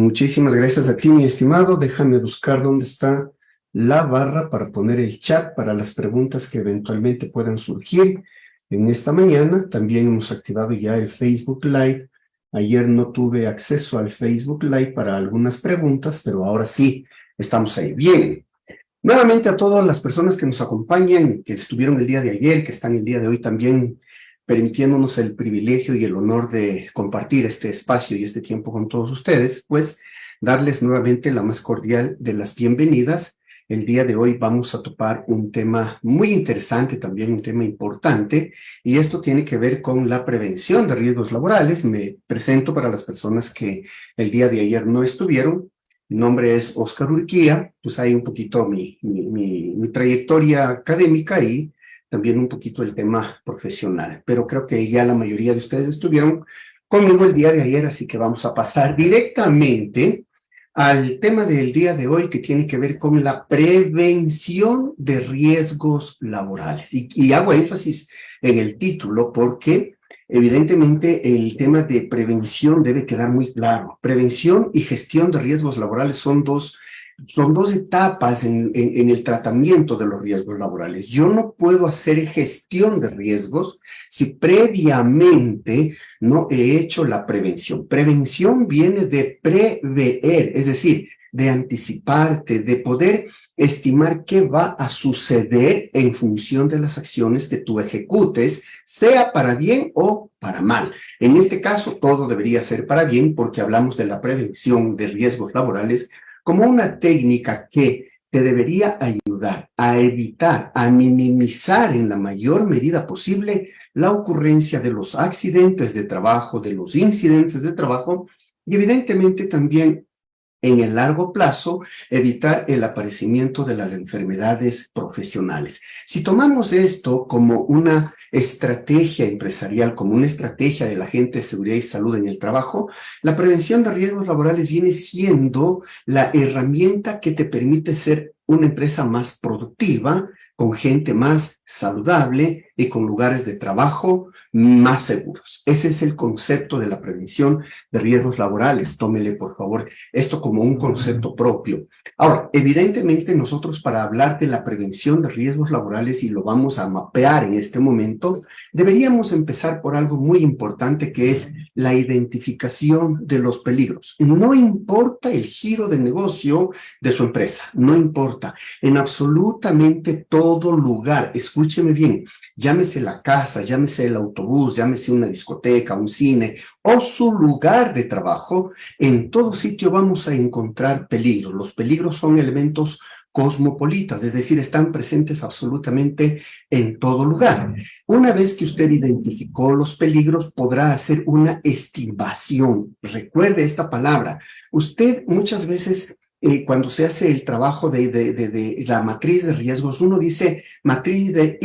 Muchísimas gracias a ti, mi estimado. Déjame buscar dónde está la barra para poner el chat para las preguntas que eventualmente puedan surgir en esta mañana. También hemos activado ya el Facebook Live. Ayer no tuve acceso al Facebook Live para algunas preguntas, pero ahora sí, estamos ahí. Bien. Nuevamente a todas las personas que nos acompañan, que estuvieron el día de ayer, que están el día de hoy también permitiéndonos el privilegio y el honor de compartir este espacio y este tiempo con todos ustedes, pues darles nuevamente la más cordial de las bienvenidas. El día de hoy vamos a topar un tema muy interesante, también un tema importante, y esto tiene que ver con la prevención de riesgos laborales. Me presento para las personas que el día de ayer no estuvieron. Mi nombre es Oscar Urquía, pues hay un poquito mi trayectoria académica y también un poquito el tema profesional, pero creo que ya la mayoría de ustedes estuvieron conmigo el día de ayer, así que vamos a pasar directamente al tema del día de hoy que tiene que ver con la prevención de riesgos laborales. Y hago énfasis en el título porque evidentemente el tema de prevención debe quedar muy claro. Prevención y gestión de riesgos laborales son dos etapas en el tratamiento de los riesgos laborales. Yo no puedo hacer gestión de riesgos si previamente no he hecho la prevención. Prevención viene de prever, es decir, de anticiparte, de poder estimar qué va a suceder en función de las acciones que tú ejecutes, sea para bien o para mal. En este caso, todo debería ser para bien porque hablamos de la prevención de riesgos laborales como una técnica que te debería ayudar a evitar, a minimizar en la mayor medida posible la ocurrencia de los accidentes de trabajo, de los incidentes de trabajo y evidentemente también en el largo plazo, evitar el aparecimiento de las enfermedades profesionales. Si tomamos esto como una estrategia empresarial, como una estrategia de la gente de seguridad y salud en el trabajo, la prevención de riesgos laborales viene siendo la herramienta que te permite ser una empresa más productiva, con gente más saludable y con lugares de trabajo más seguros. Ese es el concepto de la prevención de riesgos laborales. Tómele, por favor, esto como un concepto propio. Ahora, evidentemente nosotros para hablar de la prevención de riesgos laborales, y lo vamos a mapear en este momento, deberíamos empezar por algo muy importante que es la identificación de los peligros. No importa el giro de negocio de su empresa, no importa. En absolutamente todo lugar, escúcheme bien, llámese la casa, llámese el autobús, llámese una discoteca, un cine o su lugar de trabajo, en todo sitio vamos a encontrar peligros. Los peligros son elementos cosmopolitas, es decir, están presentes absolutamente en todo lugar. Una vez que usted identificó los peligros, podrá hacer una estimación. Recuerde esta palabra. Usted muchas veces cuando se hace el trabajo de la matriz de riesgos, uno dice matriz de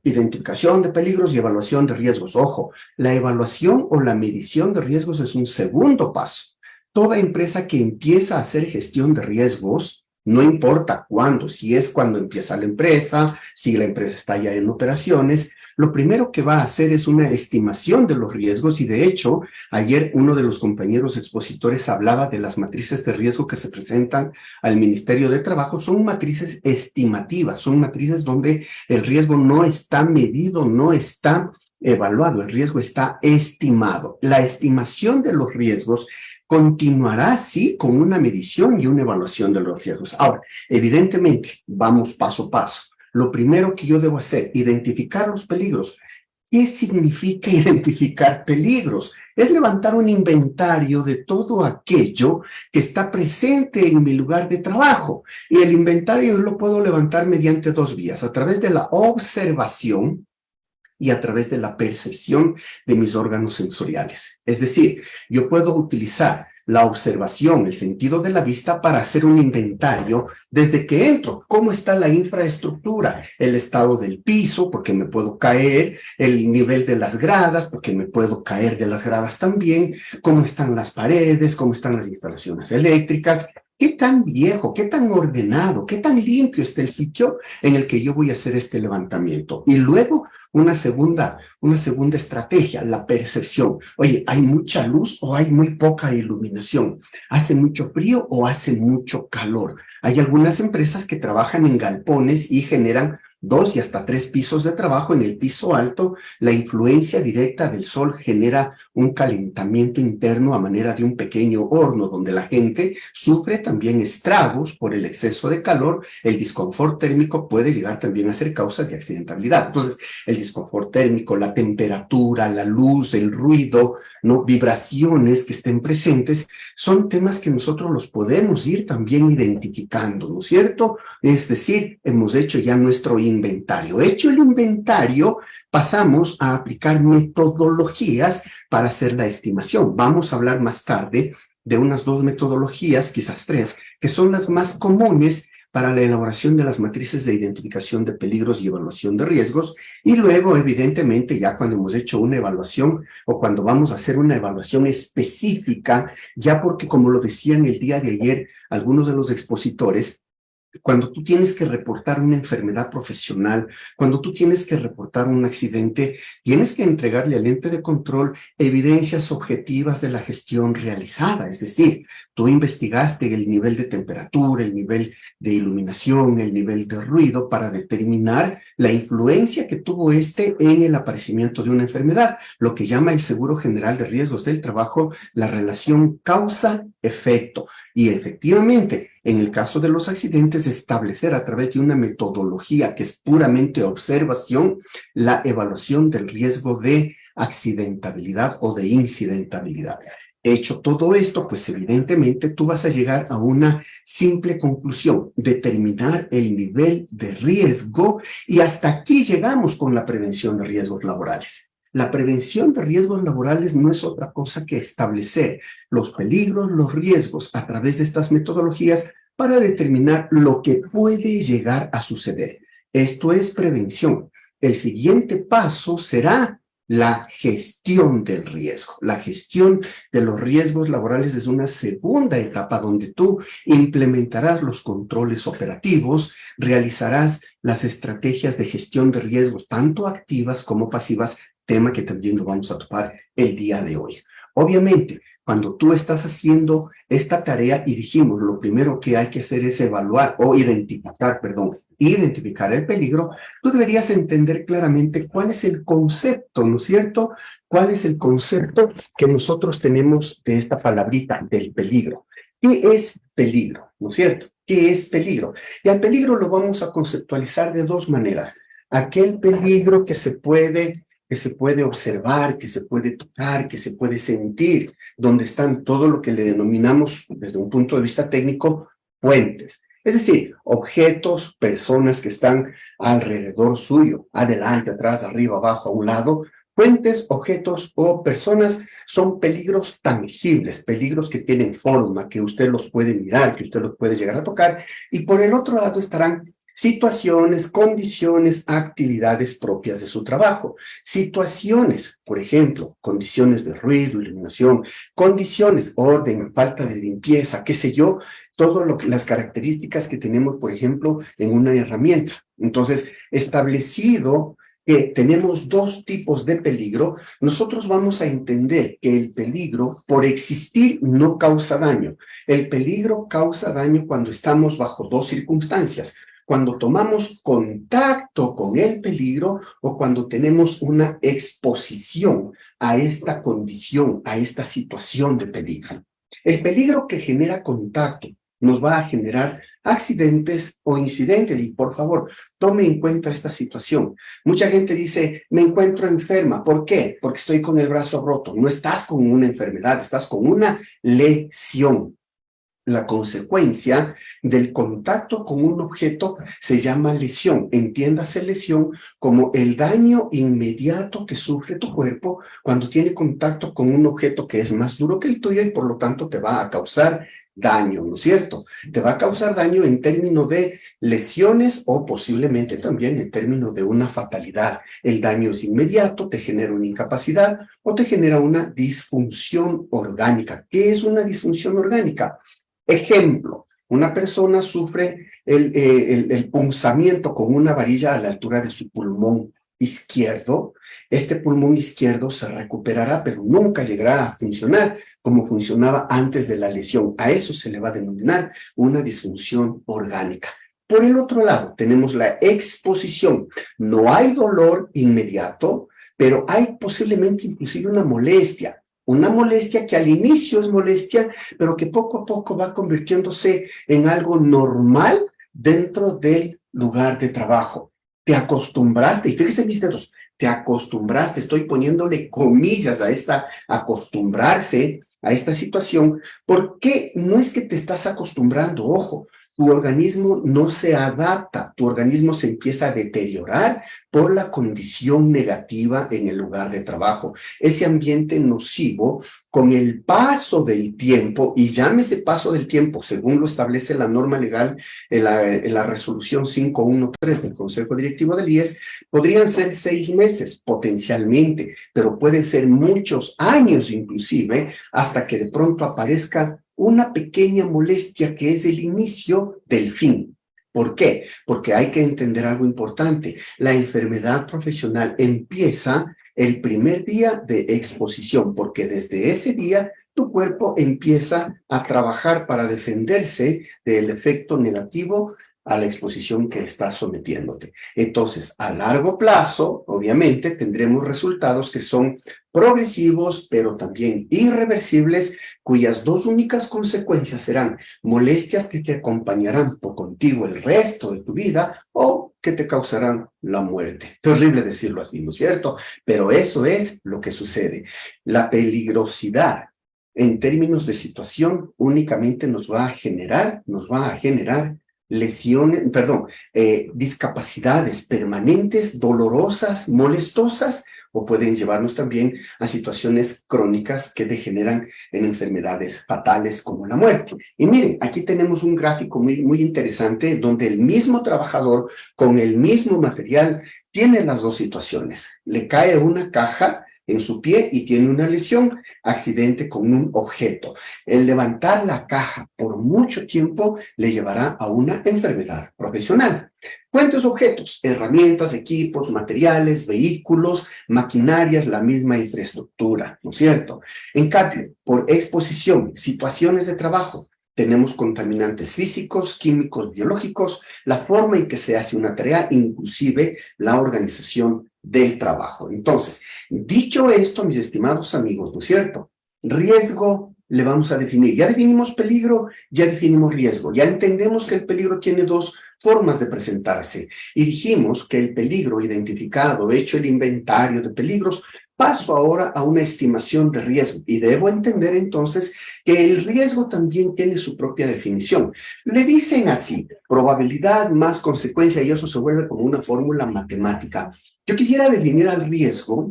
identificación de peligros y evaluación de riesgos. Ojo, la evaluación o la medición de riesgos es un segundo paso. Toda empresa que empieza a hacer gestión de riesgos, no importa cuándo, si es cuando empieza la empresa, si la empresa está ya en operaciones, lo primero que va a hacer es una estimación de los riesgos y de hecho, ayer uno de los compañeros expositores hablaba de las matrices de riesgo que se presentan al Ministerio de Trabajo. Son matrices estimativas, son matrices donde el riesgo no está medido, no está evaluado, el riesgo está estimado. La estimación de los riesgos continuará, sí, con una medición y una evaluación de los riesgos. Ahora, evidentemente, vamos paso a paso. Lo primero que yo debo hacer, identificar los peligros. ¿Qué significa identificar peligros? Es levantar un inventario de todo aquello que está presente en mi lugar de trabajo. Y el inventario yo lo puedo levantar mediante dos vías, a través de la observación y a través de la percepción de mis órganos sensoriales. Es decir, yo puedo utilizar la observación, el sentido de la vista para hacer un inventario desde que entro. ¿Cómo está la infraestructura? El estado del piso, porque me puedo caer, el nivel de las gradas, porque me puedo caer de las gradas también, cómo están las paredes, cómo están las instalaciones eléctricas, qué tan viejo, qué tan ordenado, qué tan limpio está el sitio en el que yo voy a hacer este levantamiento. Y luego una segunda estrategia, la percepción. Oye, ¿hay mucha luz o hay muy poca iluminación? ¿Hace mucho frío o hace mucho calor? Hay algunas empresas que trabajan en galpones y generan 2 y hasta 3 pisos de trabajo. En el piso alto, la influencia directa del sol genera un calentamiento interno a manera de un pequeño horno donde la gente sufre también estragos por el exceso de calor. El disconfort térmico puede llegar también a ser causa de accidentabilidad. Entonces, el disconfort térmico, la temperatura, la luz, el ruido, ¿no? Vibraciones que estén presentes, son temas que nosotros los podemos ir también identificando, ¿no es cierto? Es decir, hemos hecho ya nuestro inventario. Hecho el inventario, pasamos a aplicar metodologías para hacer la estimación. Vamos a hablar más tarde de unas 2 metodologías, quizás 3, que son las más comunes para la elaboración de las matrices de identificación de peligros y evaluación de riesgos. Y luego, evidentemente, ya cuando hemos hecho una evaluación o cuando vamos a hacer una evaluación específica, ya porque, como lo decían el día de ayer algunos de los expositores, cuando tú tienes que reportar una enfermedad profesional, cuando tú tienes que reportar un accidente, tienes que entregarle al ente de control evidencias objetivas de la gestión realizada. Es decir, tú investigaste el nivel de temperatura, el nivel de iluminación, el nivel de ruido para determinar la influencia que tuvo este en el aparecimiento de una enfermedad, lo que llama el Seguro General de Riesgos del Trabajo la relación causa-efecto. Y efectivamente, en el caso de los accidentes, establecer a través de una metodología que es puramente observación la evaluación del riesgo de accidentabilidad o de incidentabilidad. Hecho todo esto, pues evidentemente tú vas a llegar a una simple conclusión: determinar el nivel de riesgo, y hasta aquí llegamos con la prevención de riesgos laborales. La prevención de riesgos laborales no es otra cosa que establecer los peligros, los riesgos a través de estas metodologías para determinar lo que puede llegar a suceder. Esto es prevención. El siguiente paso será la gestión del riesgo. La gestión de los riesgos laborales es una segunda etapa donde tú implementarás los controles operativos, realizarás las estrategias de gestión de riesgos, tanto activas como pasivas, tema que también lo vamos a topar el día de hoy. Obviamente, cuando tú estás haciendo esta tarea, y dijimos, lo primero que hay que hacer es evaluar o identificar el peligro, tú deberías entender claramente cuál es el concepto, ¿no es cierto? ¿Cuál es el concepto que nosotros tenemos de esta palabrita, del peligro? ¿Qué es peligro? ¿No es cierto? ¿Qué es peligro? Y al peligro lo vamos a conceptualizar de 2 maneras. Aquel peligro que se puede observar, que se puede tocar, que se puede sentir, donde están todo lo que le denominamos, desde un punto de vista técnico, fuentes. Es decir, objetos, personas que están alrededor suyo, adelante, atrás, arriba, abajo, a un lado. Fuentes, objetos o personas son peligros tangibles, peligros que tienen forma, que usted los puede mirar, que usted los puede llegar a tocar. Y por el otro lado estarán situaciones, condiciones, actividades propias de su trabajo. Situaciones, por ejemplo, condiciones de ruido, iluminación, condiciones, orden, falta de limpieza, qué sé yo, todo lo que, las características que tenemos, por ejemplo, en una herramienta. Entonces, establecido que tenemos 2 tipos de peligro, nosotros vamos a entender que el peligro, por existir, no causa daño. El peligro causa daño cuando estamos bajo 2 circunstancias: cuando tomamos contacto con el peligro o cuando tenemos una exposición a esta condición, a esta situación de peligro. El peligro que genera contacto nos va a generar accidentes o incidentes, y por favor, tome en cuenta esta situación. Mucha gente dice, me encuentro enferma. ¿Por qué? Porque estoy con el brazo roto. No estás con una enfermedad, estás con una lesión. La consecuencia del contacto con un objeto se llama lesión. Entiéndase lesión como el daño inmediato que sufre tu cuerpo cuando tiene contacto con un objeto que es más duro que el tuyo y por lo tanto te va a causar daño, ¿no es cierto? Te va a causar daño en términos de lesiones o posiblemente también en términos de una fatalidad. El daño es inmediato, te genera una incapacidad o te genera una disfunción orgánica. ¿Qué es una disfunción orgánica? Ejemplo, Una persona sufre el punzamiento con una varilla a la altura de su pulmón izquierdo. Este pulmón izquierdo se recuperará, pero nunca llegará a funcionar como funcionaba antes de la lesión. A eso se le va a denominar una disfunción orgánica. Por el otro lado, tenemos la exposición. No hay dolor inmediato, pero hay posiblemente inclusive una molestia que al inicio es molestia, pero que poco a poco va convirtiéndose en algo normal dentro del lugar de trabajo. Te acostumbraste, y fíjese mis dedos, te acostumbraste, estoy poniéndole comillas a esta acostumbrarse a esta situación, porque no es que te estás acostumbrando, ojo, tu organismo no se adapta, tu organismo se empieza a deteriorar por la condición negativa en el lugar de trabajo. Ese ambiente nocivo, con el paso del tiempo, y llámese paso del tiempo, según lo establece la norma legal en la resolución 513 del Consejo Directivo del IES, podrían ser 6 meses potencialmente, pero pueden ser muchos años inclusive, hasta que de pronto aparezca una pequeña molestia que es el inicio del fin. ¿Por qué? Porque hay que entender algo importante. La enfermedad profesional empieza el primer día de exposición, porque desde ese día tu cuerpo empieza a trabajar para defenderse del efecto negativo a la exposición que estás sometiéndote. Entonces, a largo plazo, obviamente, tendremos resultados que son progresivos, pero también irreversibles, cuyas dos únicas consecuencias serán molestias que te acompañarán por contigo el resto de tu vida o que te causarán la muerte. Terrible decirlo así, ¿no es cierto? Pero eso es lo que sucede. La peligrosidad en términos de situación únicamente nos va a generar lesiones, perdón, discapacidades permanentes, dolorosas, molestosas, o pueden llevarnos también a situaciones crónicas que degeneran en enfermedades fatales como la muerte. Y miren, aquí tenemos un gráfico muy interesante donde el mismo trabajador con el mismo material tiene las dos situaciones. Le cae una caja en su pie y tiene una lesión, accidente con un objeto. El levantar la caja por mucho tiempo le llevará a una enfermedad profesional. ¿Cuántos objetos? Herramientas, equipos, materiales, vehículos, maquinarias, la misma infraestructura, ¿no es cierto? En cambio, por exposición, situaciones de trabajo, tenemos contaminantes físicos, químicos, biológicos, la forma en que se hace una tarea, inclusive la organización del trabajo. Entonces, dicho esto, mis estimados amigos, ¿no es cierto? Riesgo le vamos a definir. Ya definimos peligro, ya definimos riesgo. Ya entendemos que el peligro tiene dos formas de presentarse. Y dijimos que el peligro identificado, hecho el inventario de peligros, paso ahora a una estimación de riesgo. Y debo entender entonces que el riesgo también tiene su propia definición. Le dicen así, probabilidad más consecuencia, y eso se vuelve como una fórmula matemática. Yo quisiera definir al riesgo,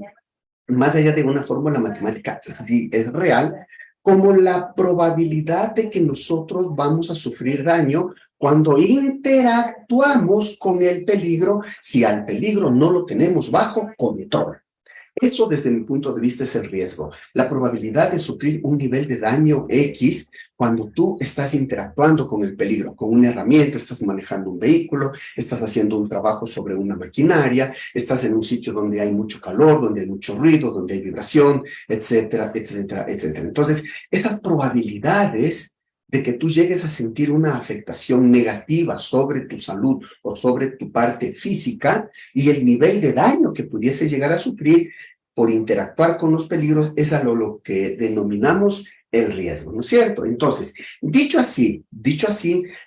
más allá de una fórmula matemática, si es real, como la probabilidad de que nosotros vamos a sufrir daño cuando interactuamos con el peligro, si al peligro no lo tenemos bajo control. Eso, desde mi punto de vista, es el riesgo. La probabilidad de sufrir un nivel de daño X cuando tú estás interactuando con el peligro, con una herramienta, estás manejando un vehículo, estás haciendo un trabajo sobre una maquinaria, estás en un sitio donde hay mucho calor, donde hay mucho ruido, donde hay vibración, etcétera, etcétera, etcétera. Entonces, esas probabilidades de que tú llegues a sentir una afectación negativa sobre tu salud o sobre tu parte física y el nivel de daño que pudiese llegar a sufrir por interactuar con los peligros es a lo que denominamos el riesgo, ¿no es cierto? Entonces, dicho así,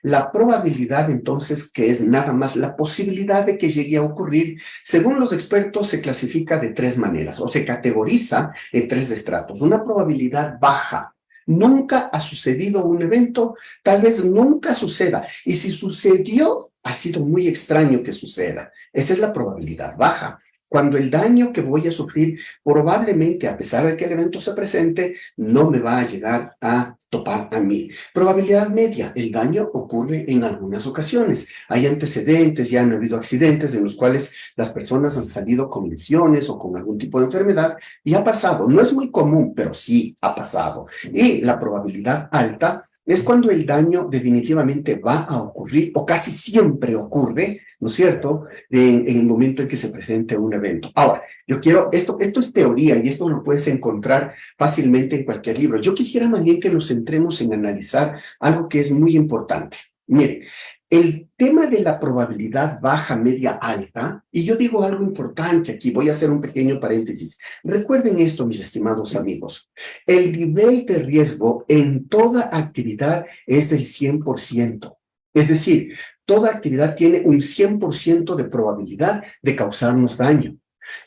la probabilidad entonces, que es nada más la posibilidad de que llegue a ocurrir, según los expertos se clasifica de tres maneras o se categoriza en tres estratos. Una probabilidad baja. Nunca ha sucedido un evento, tal vez nunca suceda. Y si sucedió, ha sido muy extraño que suceda. Esa es la probabilidad baja. Cuando el daño que voy a sufrir, probablemente, a pesar de que el evento se presente, no me va a llegar a topar a mí. Probabilidad media, el daño ocurre en algunas ocasiones. Hay antecedentes, ya han habido accidentes en los cuales las personas han salido con lesiones o con algún tipo de enfermedad y ha pasado. No es muy común, pero sí ha pasado. Y la probabilidad alta Es cuando el daño definitivamente va a ocurrir, o casi siempre ocurre, ¿no es cierto?, en el momento en que se presente un evento. Ahora, yo quiero, esto es teoría y esto lo puedes encontrar fácilmente en cualquier libro. Yo quisiera más bien que nos centremos en analizar algo que es muy importante. Miren, el tema de la probabilidad baja, media, alta, y yo digo algo importante aquí, voy a hacer un pequeño paréntesis. Recuerden esto, mis estimados amigos. El nivel de riesgo en toda actividad es del 100%. Es decir, toda actividad tiene un 100% de probabilidad de causarnos daño.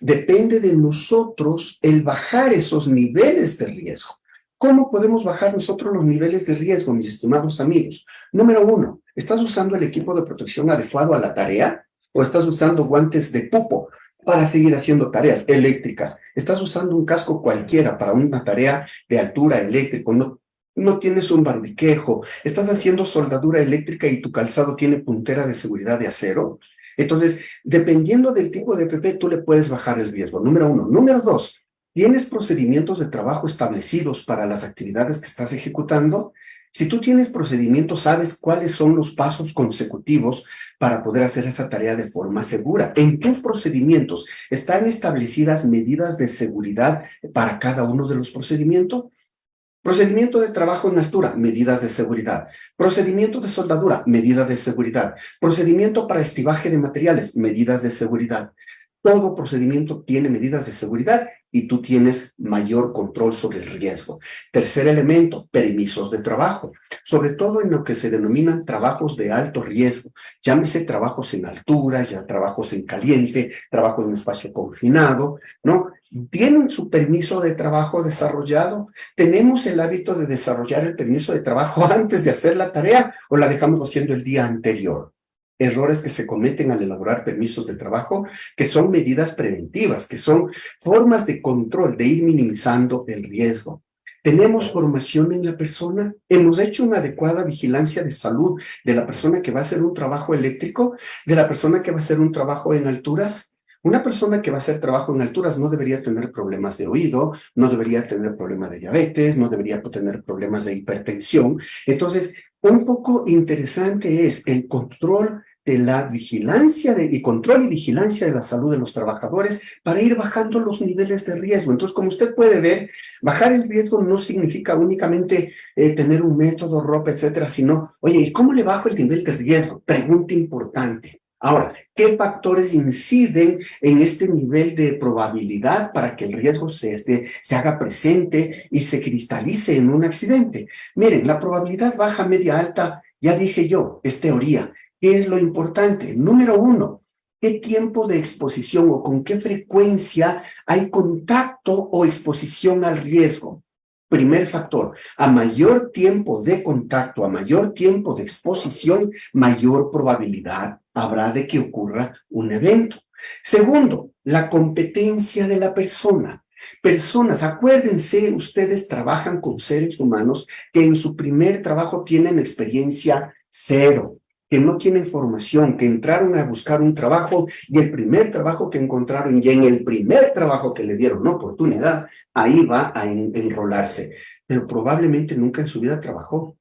Depende de nosotros el bajar esos niveles de riesgo. ¿Cómo podemos bajar nosotros los niveles de riesgo, mis estimados amigos? Número uno, ¿estás usando el equipo de protección adecuado a la tarea? ¿O estás usando guantes de pupo para seguir haciendo tareas eléctricas? ¿Estás usando un casco cualquiera para una tarea de altura eléctrico? No tienes un barbiquejo. ¿Estás haciendo soldadura eléctrica y tu calzado tiene puntera de seguridad de acero? Entonces, dependiendo del tipo de EPP, tú le puedes bajar el riesgo. Número uno. Número dos, ¿tienes procedimientos de trabajo establecidos para las actividades que estás ejecutando? Si tú tienes procedimientos, sabes cuáles son los pasos consecutivos para poder hacer esa tarea de forma segura. En tus procedimientos, ¿están establecidas medidas de seguridad para cada uno de los procedimientos? Procedimiento de trabajo en altura, medidas de seguridad. Procedimiento de soldadura, medidas de seguridad. Procedimiento para estibaje de materiales, medidas de seguridad. Todo procedimiento tiene medidas de seguridad y tú tienes mayor control sobre el riesgo. Tercer elemento, permisos de trabajo, sobre todo en lo que se denominan trabajos de alto riesgo. Llámese trabajos en altura, ya trabajos en caliente, trabajo en espacio confinado, ¿no? ¿Tienen su permiso de trabajo desarrollado? ¿Tenemos el hábito de desarrollar el permiso de trabajo antes de hacer la tarea o la dejamos haciendo el día anterior? Errores que se cometen al elaborar permisos de trabajo, que son medidas preventivas, que son formas de control, de ir minimizando el riesgo. ¿Tenemos formación en la persona? ¿Hemos hecho una adecuada vigilancia de salud de la persona que va a hacer un trabajo eléctrico, de la persona que va a hacer un trabajo en alturas? Una persona que va a hacer trabajo en alturas no debería tener problemas de oído, no debería tener problemas de diabetes, no debería tener problemas de hipertensión. Entonces, un poco interesante es el control de la vigilancia y control y vigilancia de la salud de los trabajadores para ir bajando los niveles de riesgo. Entonces, como usted puede ver, bajar el riesgo no significa únicamente tener un método, ropa, etcétera, sino, oye, ¿y cómo le bajo el nivel de riesgo? Pregunta importante. Ahora, ¿qué factores inciden en este nivel de probabilidad para que el riesgo se haga presente y se cristalice en un accidente? Miren, la probabilidad baja, media, alta, ya dije yo, es teoría. ¿Qué es lo importante? Número uno, ¿qué tiempo de exposición o con qué frecuencia hay contacto o exposición al riesgo? Primer factor, a mayor tiempo de contacto, a mayor tiempo de exposición, mayor probabilidad habrá de que ocurra un evento. Segundo, la competencia de la persona. Personas, acuérdense, ustedes trabajan con seres humanos que en su primer trabajo tienen experiencia cero, que no tienen formación, que entraron a buscar un trabajo y el primer trabajo que encontraron y en el primer trabajo que le dieron una oportunidad, ahí va a enrolarse. Pero probablemente nunca en su vida trabajó.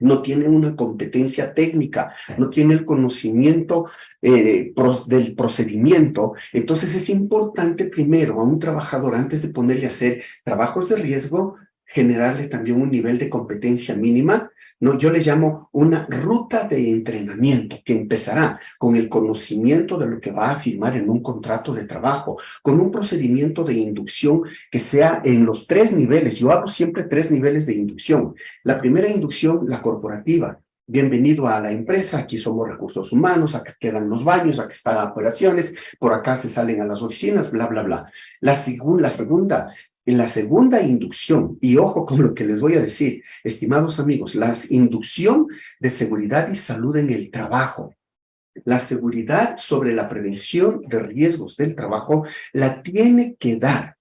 No tiene una competencia técnica, no tiene el conocimiento del procedimiento. Entonces es importante primero a un trabajador, antes de ponerle a hacer trabajos de riesgo, generarle también un nivel de competencia mínima, ¿no? Yo le llamo una ruta de entrenamiento que empezará con el conocimiento de lo que va a firmar en un contrato de trabajo, con un procedimiento de inducción que sea en los 3 niveles. Yo hago siempre 3 niveles de inducción. La primera inducción, la corporativa. Bienvenido a la empresa, aquí somos recursos humanos, acá quedan los baños, acá están operaciones, por acá se salen a las oficinas, bla, bla, bla. En la segunda inducción, y ojo con lo que les voy a decir, estimados amigos, la inducción de seguridad y salud en el trabajo, la seguridad sobre la prevención de riesgos del trabajo, la tiene que dar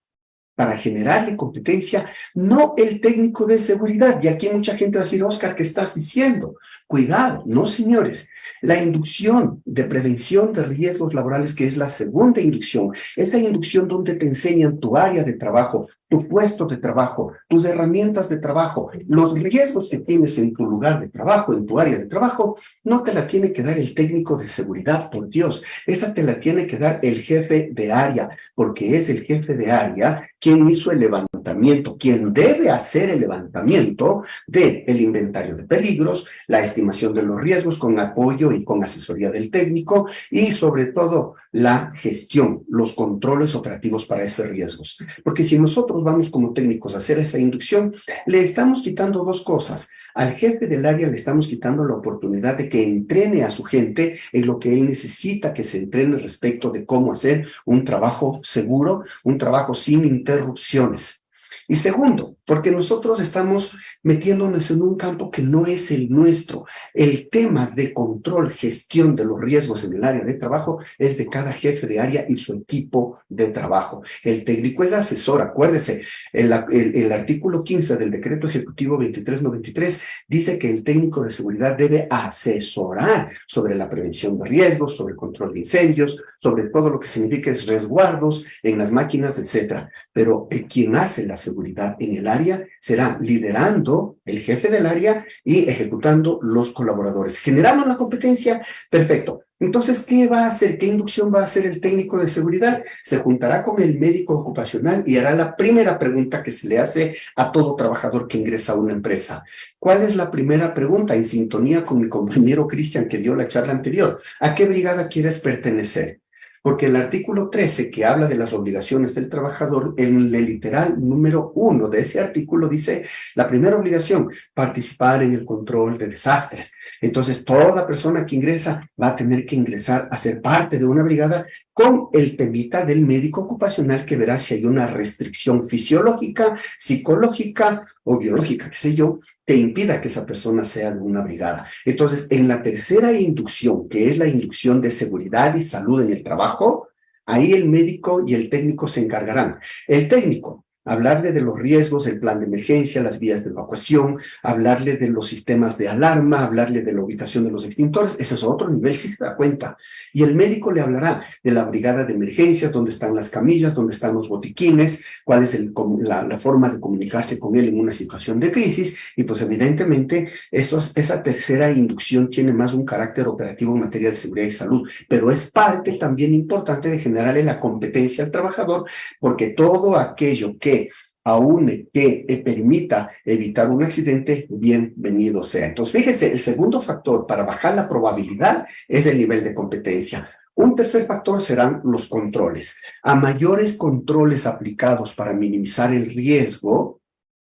para generarle competencia, no el técnico de seguridad. Y aquí mucha gente va a decir, Oscar, ¿qué estás diciendo? Cuidado, no señores. La inducción de prevención de riesgos laborales, que es la segunda inducción, esta inducción donde te enseñan tu área de trabajo, tu puesto de trabajo, tus herramientas de trabajo, los riesgos que tienes en tu lugar de trabajo, en tu área de trabajo, no te la tiene que dar el técnico de seguridad, por Dios. Esa te la tiene que dar el jefe de área, porque es el jefe de área quien hizo el levantamiento, quien debe hacer el levantamiento del inventario de peligros, la estimación de los riesgos con apoyo y con asesoría del técnico y sobre todo la gestión, los controles operativos para esos riesgos. Porque si nosotros vamos como técnicos a hacer esa inducción, le estamos quitando dos cosas. Al jefe del área le estamos quitando la oportunidad de que entrene a su gente en lo que él necesita que se entrene respecto de cómo hacer un trabajo seguro, un trabajo sin interrupciones. Y segundo, porque nosotros estamos metiéndonos en un campo que no es el nuestro. El tema de control, gestión de los riesgos en el área de trabajo es de cada jefe de área y su equipo de trabajo. El técnico es asesor, acuérdese, el artículo 15 del decreto ejecutivo 2393 dice que el técnico de seguridad debe asesorar sobre la prevención de riesgos, sobre el control de incendios, sobre todo lo que significa es resguardos en las máquinas, etcétera. Pero quien hace la seguridad en el área será liderando el jefe del área y ejecutando los colaboradores. ¿Generamos la competencia? Perfecto. Entonces, ¿qué va a hacer? ¿Qué inducción va a hacer el técnico de seguridad? Se juntará con el médico ocupacional y hará la primera pregunta que se le hace a todo trabajador que ingresa a una empresa. ¿Cuál es la primera pregunta? En sintonía con mi compañero Cristian que dio la charla anterior. ¿A qué brigada quieres pertenecer? Porque el artículo 13, que habla de las obligaciones del trabajador, en el literal número 1 de ese artículo dice, la primera obligación, participar en el control de desastres. Entonces, toda persona que ingresa va a tener que ingresar a ser parte de una brigada con el temita del médico ocupacional que verá si hay una restricción fisiológica, psicológica o biológica, qué sé yo, que impida que esa persona sea de una brigada. Entonces, en la tercera inducción, que es la inducción de seguridad y salud en el trabajo, ahí el médico y el técnico se encargarán. El técnico, hablarle de los riesgos, el plan de emergencia, las vías de evacuación, hablarle de los sistemas de alarma, hablarle de la ubicación de los extintores, ese es otro nivel, si se da cuenta. Y el médico le hablará de la brigada de emergencias, dónde están las camillas, dónde están los botiquines, cuál es la forma de comunicarse con él en una situación de crisis, y pues evidentemente esa tercera inducción tiene más un carácter operativo en materia de seguridad y salud, pero es parte también importante de generarle la competencia al trabajador, porque todo aquello que aúne, que permita evitar un accidente, bienvenido sea. Entonces, fíjese, el segundo factor para bajar la probabilidad es el nivel de competencia. Un tercer factor serán los controles. A mayores controles aplicados para minimizar el riesgo,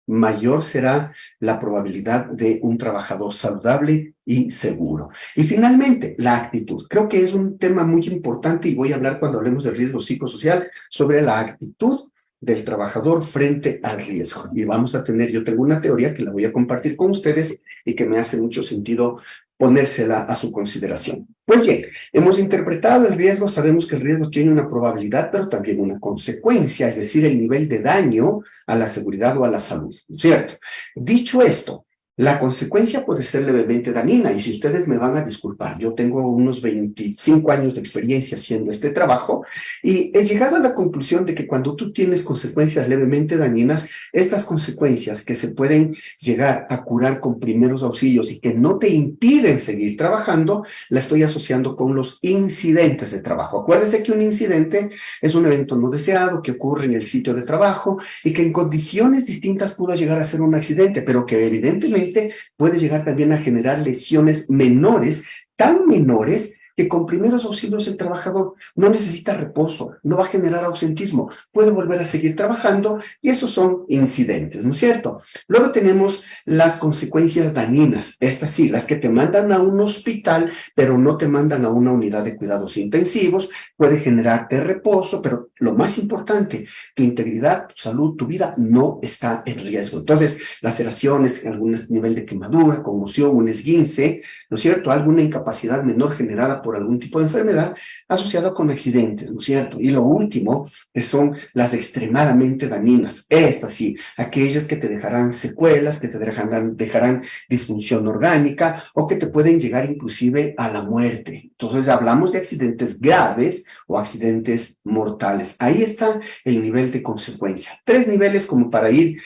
mayor será la probabilidad de un trabajador saludable y seguro. Y finalmente, la actitud. Creo que es un tema muy importante y voy a hablar cuando hablemos del riesgo psicosocial sobre la actitud del trabajador frente al riesgo. Y vamos a tener, yo tengo una teoría que la voy a compartir con ustedes y que me hace mucho sentido ponérsela a su consideración. Pues bien, hemos interpretado el riesgo, sabemos que el riesgo tiene una probabilidad, pero también una consecuencia, es decir, el nivel de daño a la seguridad o a la salud, ¿cierto? Dicho esto, la consecuencia puede ser levemente dañina, y si ustedes me van a disculpar, yo tengo unos 25 años de experiencia haciendo este trabajo, y he llegado a la conclusión de que cuando tú tienes consecuencias levemente dañinas, estas consecuencias que se pueden llegar a curar con primeros auxilios y que no te impiden seguir trabajando, la estoy asociando con los incidentes de trabajo. Acuérdense que un incidente es un evento no deseado que ocurre en el sitio de trabajo y que en condiciones distintas pudo llegar a ser un accidente, pero que evidentemente puede llegar también a generar lesiones menores, tan menores que con primeros auxilios el trabajador no necesita reposo, no va a generar ausentismo, puede volver a seguir trabajando y esos son incidentes, ¿no es cierto? Luego tenemos las consecuencias dañinas, estas sí, las que te mandan a un hospital, pero no te mandan a una unidad de cuidados intensivos, puede generarte reposo, pero lo más importante, tu integridad, tu salud, tu vida no está en riesgo. Entonces, laceraciones, algún nivel de quemadura, conmoción, un esguince, ¿no es cierto? Alguna incapacidad menor generada por por algún tipo de enfermedad asociado con accidentes, ¿no es cierto? Y lo último, que son las extremadamente dañinas. Estas sí, aquellas que te dejarán secuelas, que te dejarán disfunción orgánica o que te pueden llegar inclusive a la muerte. Entonces hablamos de accidentes graves o accidentes mortales. Ahí está el nivel de consecuencia. 3 niveles como para ir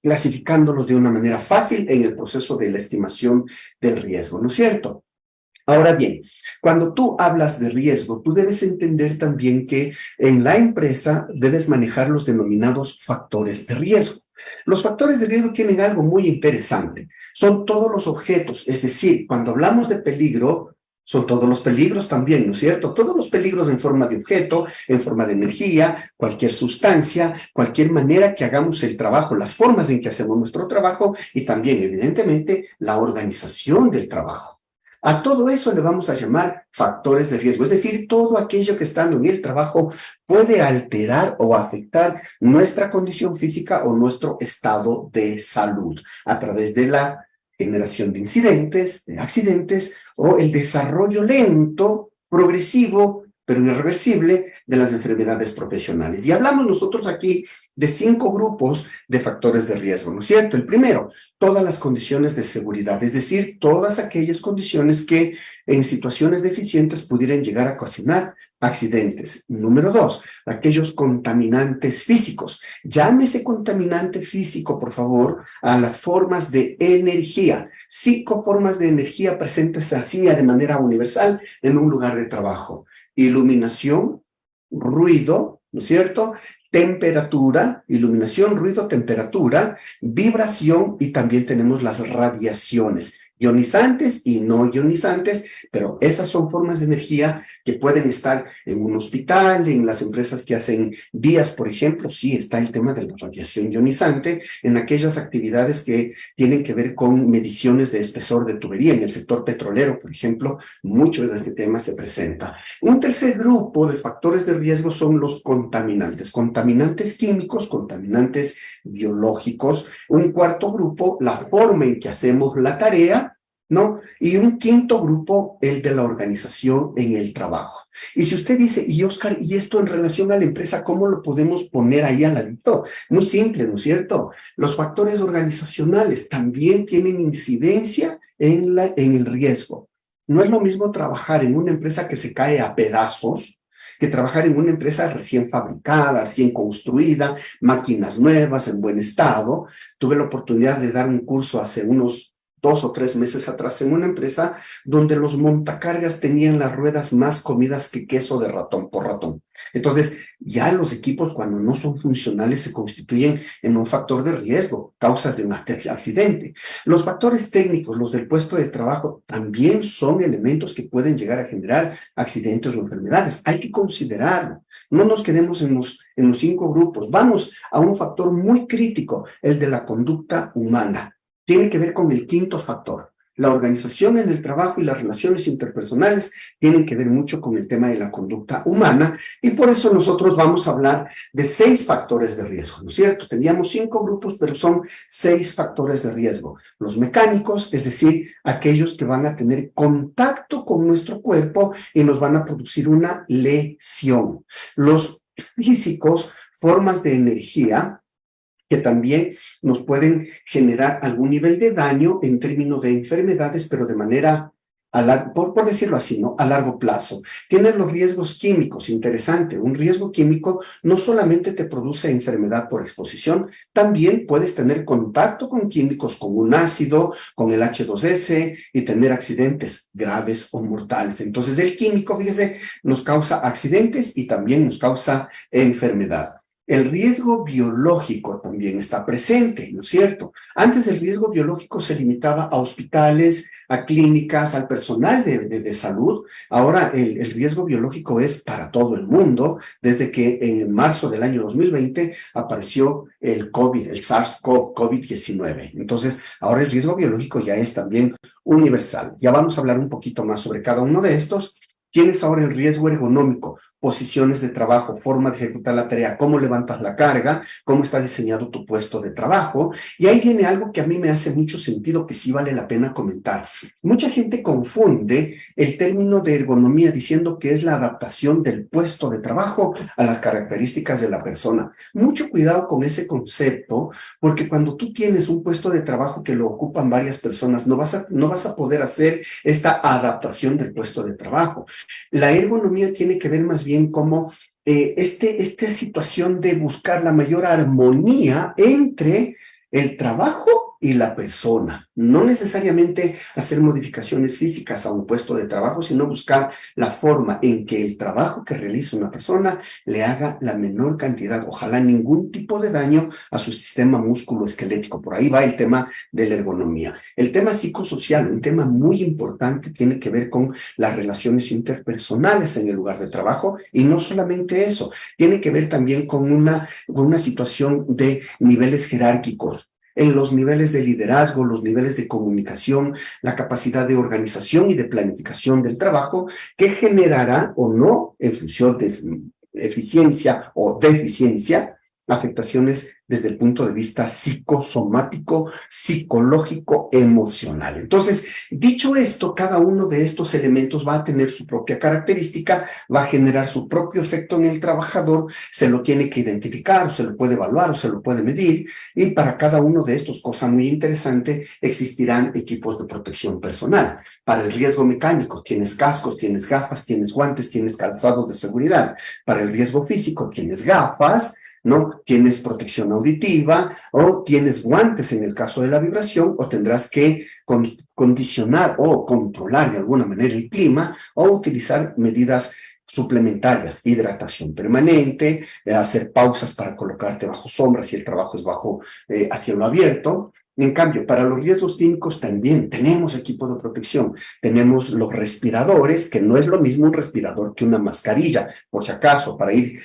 clasificándolos de una manera fácil en el proceso de la estimación del riesgo, ¿no es cierto? Ahora bien, cuando tú hablas de riesgo, tú debes entender también que en la empresa debes manejar los denominados factores de riesgo. Los factores de riesgo tienen algo muy interesante. Son todos los objetos, es decir, cuando hablamos de peligro, son todos los peligros también, ¿no es cierto? Todos los peligros en forma de objeto, en forma de energía, cualquier sustancia, cualquier manera que hagamos el trabajo, las formas en que hacemos nuestro trabajo y también, evidentemente, la organización del trabajo. A todo eso le vamos a llamar factores de riesgo, es decir, todo aquello que estando en el trabajo puede alterar o afectar nuestra condición física o nuestro estado de salud a través de la generación de incidentes, de accidentes o el desarrollo lento, progresivo, pero irreversible de las enfermedades profesionales. Y hablamos nosotros aquí de 5 grupos de factores de riesgo, ¿no es cierto? El primero, todas las condiciones de seguridad, es decir, todas aquellas condiciones que en situaciones deficientes pudieran llegar a ocasionar accidentes. Número 2, aquellos contaminantes físicos. Llámese contaminante físico, por favor, a las formas de energía. 5 formas de energía presentes así de manera universal en un lugar de trabajo. Iluminación, ruido, ¿no es cierto? Temperatura, iluminación, ruido, temperatura, vibración y también tenemos las radiaciones, ionizantes y no ionizantes, pero esas son formas de energía que pueden estar en un hospital, en las empresas que hacen vías, por ejemplo, sí está el tema de la radiación ionizante, en aquellas actividades que tienen que ver con mediciones de espesor de tubería, en el sector petrolero, por ejemplo, mucho de este tema se presenta. Un tercer grupo de factores de riesgo son los contaminantes, contaminantes químicos, contaminantes biológicos. Un cuarto grupo, la forma en que hacemos la tarea, ¿no? Y un quinto grupo, el de la organización en el trabajo. Y si usted dice, y Oscar, ¿y esto en relación a la empresa, cómo lo podemos poner ahí al ladito? Muy simple, ¿no es cierto? Los factores organizacionales también tienen incidencia en el riesgo. No es lo mismo trabajar en una empresa que se cae a pedazos que trabajar en una empresa recién fabricada, recién construida, máquinas nuevas, en buen estado. Tuve la oportunidad de dar un curso hace unos 2 o 3 meses atrás en una empresa donde los montacargas tenían las ruedas más comidas que queso de ratón por ratón. Entonces, ya los equipos cuando no son funcionales se constituyen en un factor de riesgo, causa de un accidente. Los factores técnicos, los del puesto de trabajo, también son elementos que pueden llegar a generar accidentes o enfermedades. Hay que considerarlo. No nos quedemos en los 5 grupos. Vamos a un factor muy crítico, el de la conducta humana. Tiene que ver con el quinto factor. La organización en el trabajo y las relaciones interpersonales tienen que ver mucho con el tema de la conducta humana y por eso nosotros vamos a hablar de 6 factores de riesgo, ¿no es cierto? Teníamos 5 grupos, pero son 6 factores de riesgo. Los mecánicos, es decir, aquellos que van a tener contacto con nuestro cuerpo y nos van a producir una lesión. Los físicos, formas de energía, que también nos pueden generar algún nivel de daño en términos de enfermedades, pero de manera, por decirlo así, ¿no? A largo plazo. Tienes los riesgos químicos, interesante. Un riesgo químico no solamente te produce enfermedad por exposición, también puedes tener contacto con químicos, con un ácido, con el H2S y tener accidentes graves o mortales. Entonces, el químico, fíjese, nos causa accidentes y también nos causa enfermedad. El riesgo biológico también está presente, ¿no es cierto? Antes el riesgo biológico se limitaba a hospitales, a clínicas, al personal de salud. Ahora el riesgo biológico es para todo el mundo, desde que en marzo del año 2020 apareció el COVID, el SARS-CoV-19. Entonces, ahora el riesgo biológico ya es también universal. Ya vamos a hablar un poquito más sobre cada uno de estos. Tienes ahora el riesgo ergonómico. posiciones de trabajo, forma de ejecutar la tarea, cómo levantas la carga, cómo está diseñado tu puesto de trabajo. Y ahí viene algo que a mí me hace mucho sentido, que sí vale la pena comentar. Mucha gente confunde el término de ergonomía diciendo que es la adaptación del puesto de trabajo a las características de la persona. Mucho cuidado con ese concepto, porque cuando tú tienes un puesto de trabajo que lo ocupan varias personas, no vas a poder hacer esta adaptación del puesto de trabajo. La ergonomía tiene que ver más bien como esta situación de buscar la mayor armonía entre el trabajo y la persona. No necesariamente hacer modificaciones físicas a un puesto de trabajo, sino buscar la forma en que el trabajo que realiza una persona le haga la menor cantidad, ojalá ningún tipo de daño a su sistema músculo-esquelético. Por ahí va el tema de la ergonomía. El tema psicosocial, un tema muy importante, tiene que ver con las relaciones interpersonales en el lugar de trabajo, y no solamente eso, tiene que ver también con una situación de niveles jerárquicos, en los niveles de liderazgo, los niveles de comunicación, la capacidad de organización y de planificación del trabajo, que generará o no, en función de eficiencia o deficiencia, afectaciones desde el punto de vista psicosomático, psicológico, emocional. Entonces, dicho esto, cada uno de estos elementos va a tener su propia característica, va a generar su propio efecto en el trabajador, se lo tiene que identificar, o se lo puede evaluar, o se lo puede medir, y para cada uno de estos, cosa muy interesante, existirán equipos de protección personal. Para el riesgo mecánico, tienes cascos, tienes gafas, tienes guantes, tienes calzados de seguridad. Para el riesgo físico, tienes gafas, ¿no? Tienes protección auditiva o tienes guantes en el caso de la vibración, o tendrás que condicionar o controlar de alguna manera el clima, o utilizar medidas suplementarias, hidratación permanente, hacer pausas para colocarte bajo sombra si el trabajo es a cielo abierto. En cambio, para los riesgos químicos también tenemos equipo de protección. Tenemos los respiradores, que no es lo mismo un respirador que una mascarilla, por si acaso, para ir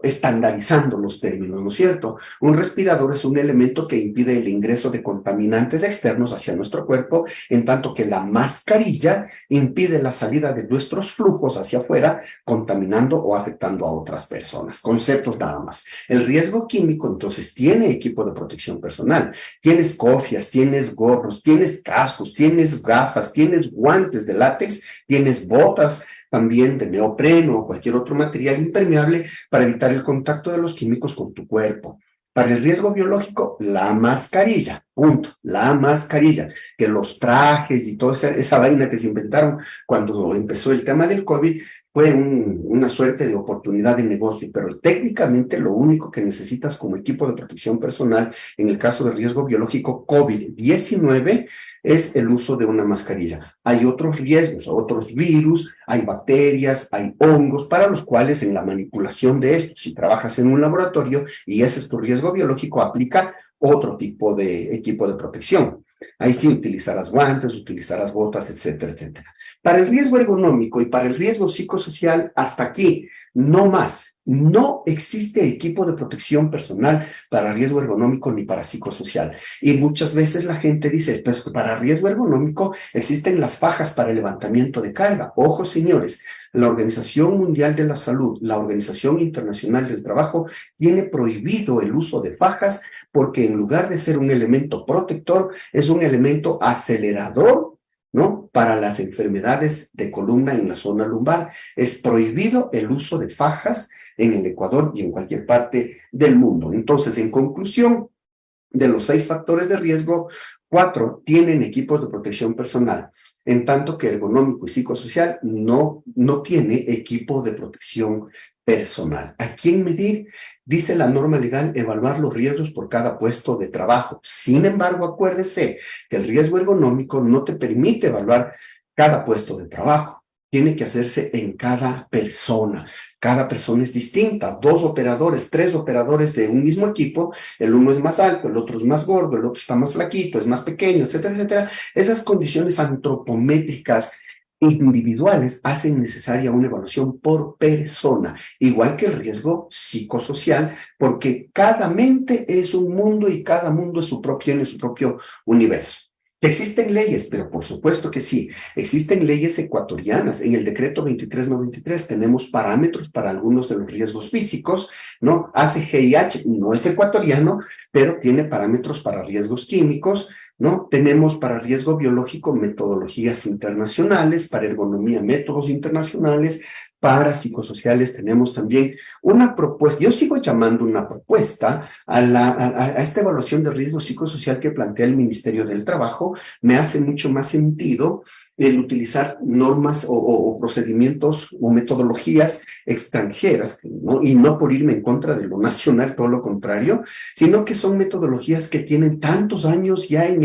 estandarizando los términos, ¿no es cierto? Un respirador es un elemento que impide el ingreso de contaminantes externos hacia nuestro cuerpo, en tanto que la mascarilla impide la salida de nuestros flujos hacia afuera, contaminando o afectando a otras personas. Conceptos nada más. El riesgo químico, entonces, tiene equipo de protección personal. Tienes cofias, tienes gorros, tienes cascos, tienes gafas, tienes guantes de látex, tienes botas también de neopreno o cualquier otro material impermeable para evitar el contacto de los químicos con tu cuerpo. Para el riesgo biológico, la mascarilla, punto, la mascarilla, que los trajes y toda esa vaina que se inventaron cuando empezó el tema del COVID fue una suerte de oportunidad de negocio, pero técnicamente lo único que necesitas como equipo de protección personal en el caso de riesgo biológico COVID-19 es el uso de una mascarilla. Hay otros riesgos, otros virus, hay bacterias, hay hongos, para los cuales en la manipulación de esto, si trabajas en un laboratorio y ese es tu riesgo biológico, aplica otro tipo de equipo de protección. Ahí sí utilizarás guantes, utilizarás botas, etcétera, etcétera. Para el riesgo ergonómico y para el riesgo psicosocial, hasta aquí, no más. No existe equipo de protección personal para riesgo ergonómico ni para psicosocial. Y muchas veces la gente dice, pues para riesgo ergonómico existen las fajas para el levantamiento de carga. Ojo, señores, la Organización Mundial de la Salud, la Organización Internacional del Trabajo, tiene prohibido el uso de fajas porque en lugar de ser un elemento protector, es un elemento acelerador, ¿no? Para las enfermedades de columna en la zona lumbar. Es prohibido el uso de fajas en el Ecuador y en cualquier parte del mundo. Entonces, en conclusión, de los 6 factores de riesgo, 4 tienen equipos de protección personal, en tanto que ergonómico y psicosocial no tiene equipo de protección personal. ¿A quién medir? Dice la norma legal, evaluar los riesgos por cada puesto de trabajo. Sin embargo, acuérdese que el riesgo ergonómico no te permite evaluar cada puesto de trabajo. Tiene que hacerse en cada persona. Cada persona es distinta. 2 operadores, 3 operadores de un mismo equipo, el uno es más alto, el otro es más gordo, el otro está más flaquito, es más pequeño, etcétera, etcétera. Esas condiciones antropométricas individuales hacen necesaria una evaluación por persona, igual que el riesgo psicosocial, porque cada mente es un mundo y cada mundo es tiene su propio universo. Que existen leyes, pero por supuesto que sí. Existen leyes ecuatorianas. En el decreto 2393 tenemos parámetros para algunos de los riesgos físicos, ¿no? ACGIH no es ecuatoriano, pero tiene parámetros para riesgos químicos, ¿no? Tenemos para riesgo biológico metodologías internacionales, para ergonomía métodos internacionales, para psicosociales tenemos también una propuesta, yo sigo llamando una propuesta a esta evaluación de riesgo psicosocial que plantea el Ministerio del Trabajo. Me hace mucho más sentido el utilizar normas o procedimientos o metodologías extranjeras, ¿no? Y no por irme en contra de lo nacional, todo lo contrario, sino que son metodologías que tienen tantos años ya en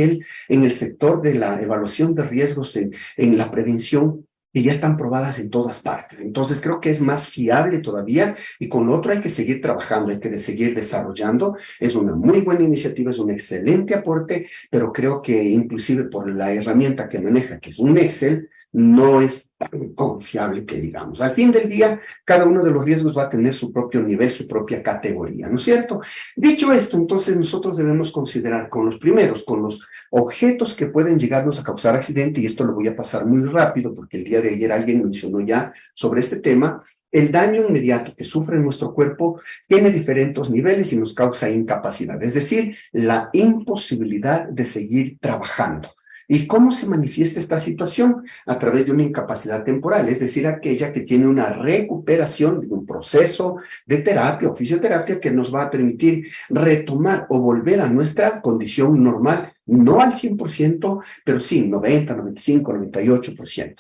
el sector de la evaluación de riesgos en la prevención, y ya están probadas en todas partes. Entonces creo que es más fiable todavía, y con lo otro hay que seguir trabajando, hay que seguir desarrollando. Es una muy buena iniciativa, es un excelente aporte, pero creo que inclusive por la herramienta que maneja, que es un Excel, no es tan confiable que digamos. Al fin del día, cada uno de los riesgos va a tener su propio nivel, su propia categoría, ¿no es cierto? Dicho esto, entonces nosotros debemos considerar con los primeros, con los objetos que pueden llegarnos a causar accidente, y esto lo voy a pasar muy rápido porque el día de ayer alguien mencionó ya sobre este tema. El daño inmediato que sufre nuestro cuerpo tiene diferentes niveles y nos causa incapacidad, es decir, la imposibilidad de seguir trabajando. ¿Y cómo se manifiesta esta situación? A través de una incapacidad temporal, es decir, aquella que tiene una recuperación de un proceso de terapia o fisioterapia que nos va a permitir retomar o volver a nuestra condición normal, no al 100%, pero sí 90, 95, 98%.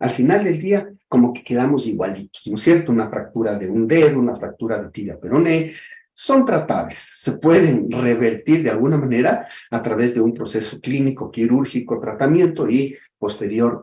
Al final del día, como que quedamos igualitos, ¿no es cierto? Una fractura de un dedo, una fractura de tibia peroné, son tratables, se pueden revertir de alguna manera a través de un proceso clínico, quirúrgico, tratamiento y posterior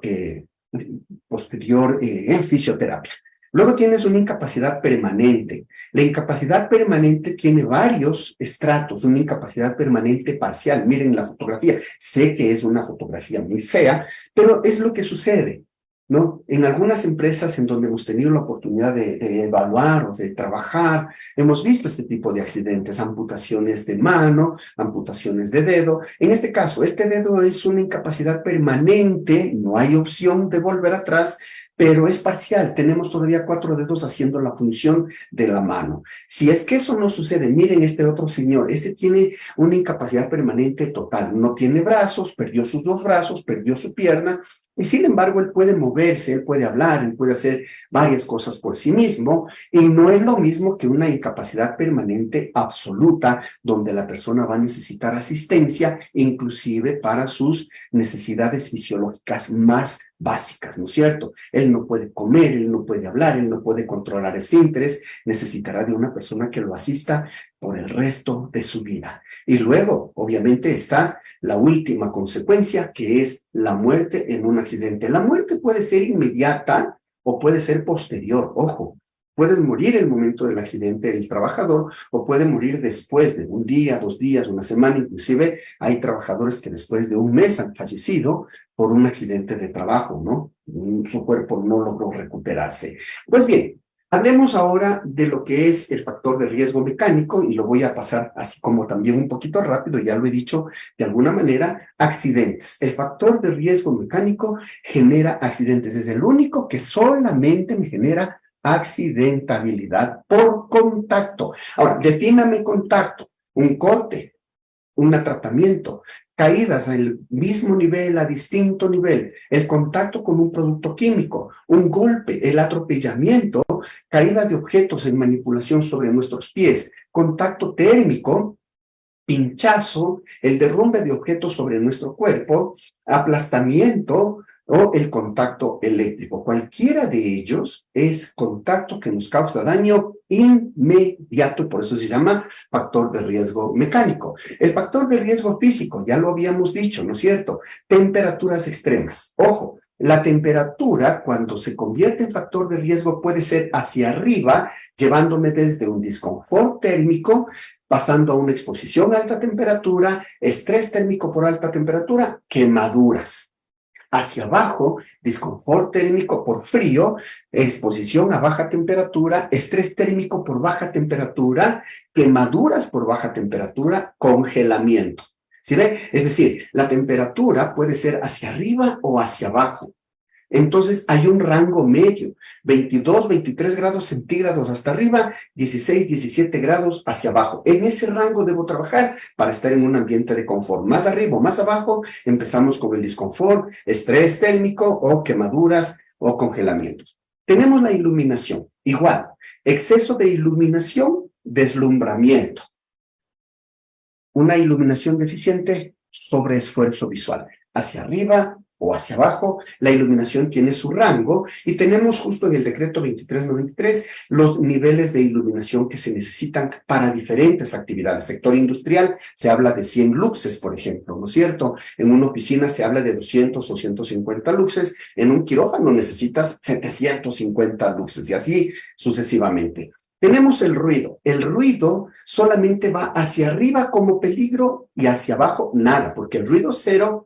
en fisioterapia. Luego tienes una incapacidad permanente. La incapacidad permanente tiene varios estratos, una incapacidad permanente parcial. Miren la fotografía, sé que es una fotografía muy fea, pero es lo que sucede, ¿no? En algunas empresas en donde hemos tenido la oportunidad de evaluar o de trabajar, hemos visto este tipo de accidentes, amputaciones de mano, amputaciones de dedo. En este caso, este dedo es una incapacidad permanente, no hay opción de volver atrás, pero es parcial. Tenemos todavía 4 dedos haciendo la función de la mano. Si es que eso no sucede, miren este otro señor, este tiene una incapacidad permanente total, no tiene brazos, perdió sus 2 brazos, perdió su pierna, y sin embargo él puede moverse, él puede hablar, él puede hacer varias cosas por sí mismo, y no es lo mismo que una incapacidad permanente absoluta, donde la persona va a necesitar asistencia, inclusive para sus necesidades fisiológicas más básicas, ¿no es cierto? Él no puede comer, él no puede hablar, él no puede controlar esfínteres, necesitará de una persona que lo asista por el resto de su vida. Y luego, obviamente, está la última consecuencia, que es la muerte en un accidente. La muerte puede ser inmediata o puede ser posterior, ojo. Puedes morir en el momento del accidente del trabajador o puede morir después de un día, 2 días, una semana. Inclusive hay trabajadores que después de un mes han fallecido por un accidente de trabajo, ¿no? Su cuerpo no logró recuperarse. Pues bien, hablemos ahora de lo que es el factor de riesgo mecánico, y lo voy a pasar así como también un poquito rápido, ya lo he dicho de alguna manera. Accidentes. El factor de riesgo mecánico genera accidentes. Es el único que solamente me genera accidentabilidad por contacto. Ahora, defíname contacto: un corte, un atrapamiento, caídas al mismo nivel, a distinto nivel, el contacto con un producto químico, un golpe, el atropellamiento, caída de objetos en manipulación sobre nuestros pies, contacto térmico, pinchazo, el derrumbe de objetos sobre nuestro cuerpo, aplastamiento o el contacto eléctrico. Cualquiera de ellos es contacto que nos causa daño inmediato, y por eso se llama factor de riesgo mecánico. El factor de riesgo físico, ya lo habíamos dicho, ¿no es cierto? Temperaturas extremas. Ojo, la temperatura, cuando se convierte en factor de riesgo, puede ser hacia arriba, llevándome desde un desconfort térmico, pasando a una exposición a alta temperatura, estrés térmico por alta temperatura, quemaduras. Hacia abajo, desconfort térmico por frío, exposición a baja temperatura, estrés térmico por baja temperatura, quemaduras por baja temperatura, congelamiento. ¿Sí ve? Es decir, la temperatura puede ser hacia arriba o hacia abajo. Entonces hay un rango medio, 22, 23 grados centígrados hasta arriba, 16, 17 grados hacia abajo. En ese rango debo trabajar para estar en un ambiente de confort. Más arriba o más abajo, empezamos con el disconfort, estrés térmico o quemaduras o congelamientos. Tenemos la iluminación, igual, exceso de iluminación, deslumbramiento. Una iluminación deficiente, sobreesfuerzo visual, hacia arriba o hacia abajo. La iluminación tiene su rango y tenemos justo en el decreto 2393 los niveles de iluminación que se necesitan para diferentes actividades. Sector industrial se habla de 100 luxes, por ejemplo, ¿no es cierto? En una oficina se habla de 200 o 150 luxes. En un quirófano necesitas 750 luxes y así sucesivamente. Tenemos el ruido. El ruido solamente va hacia arriba como peligro y hacia abajo nada, porque el ruido cero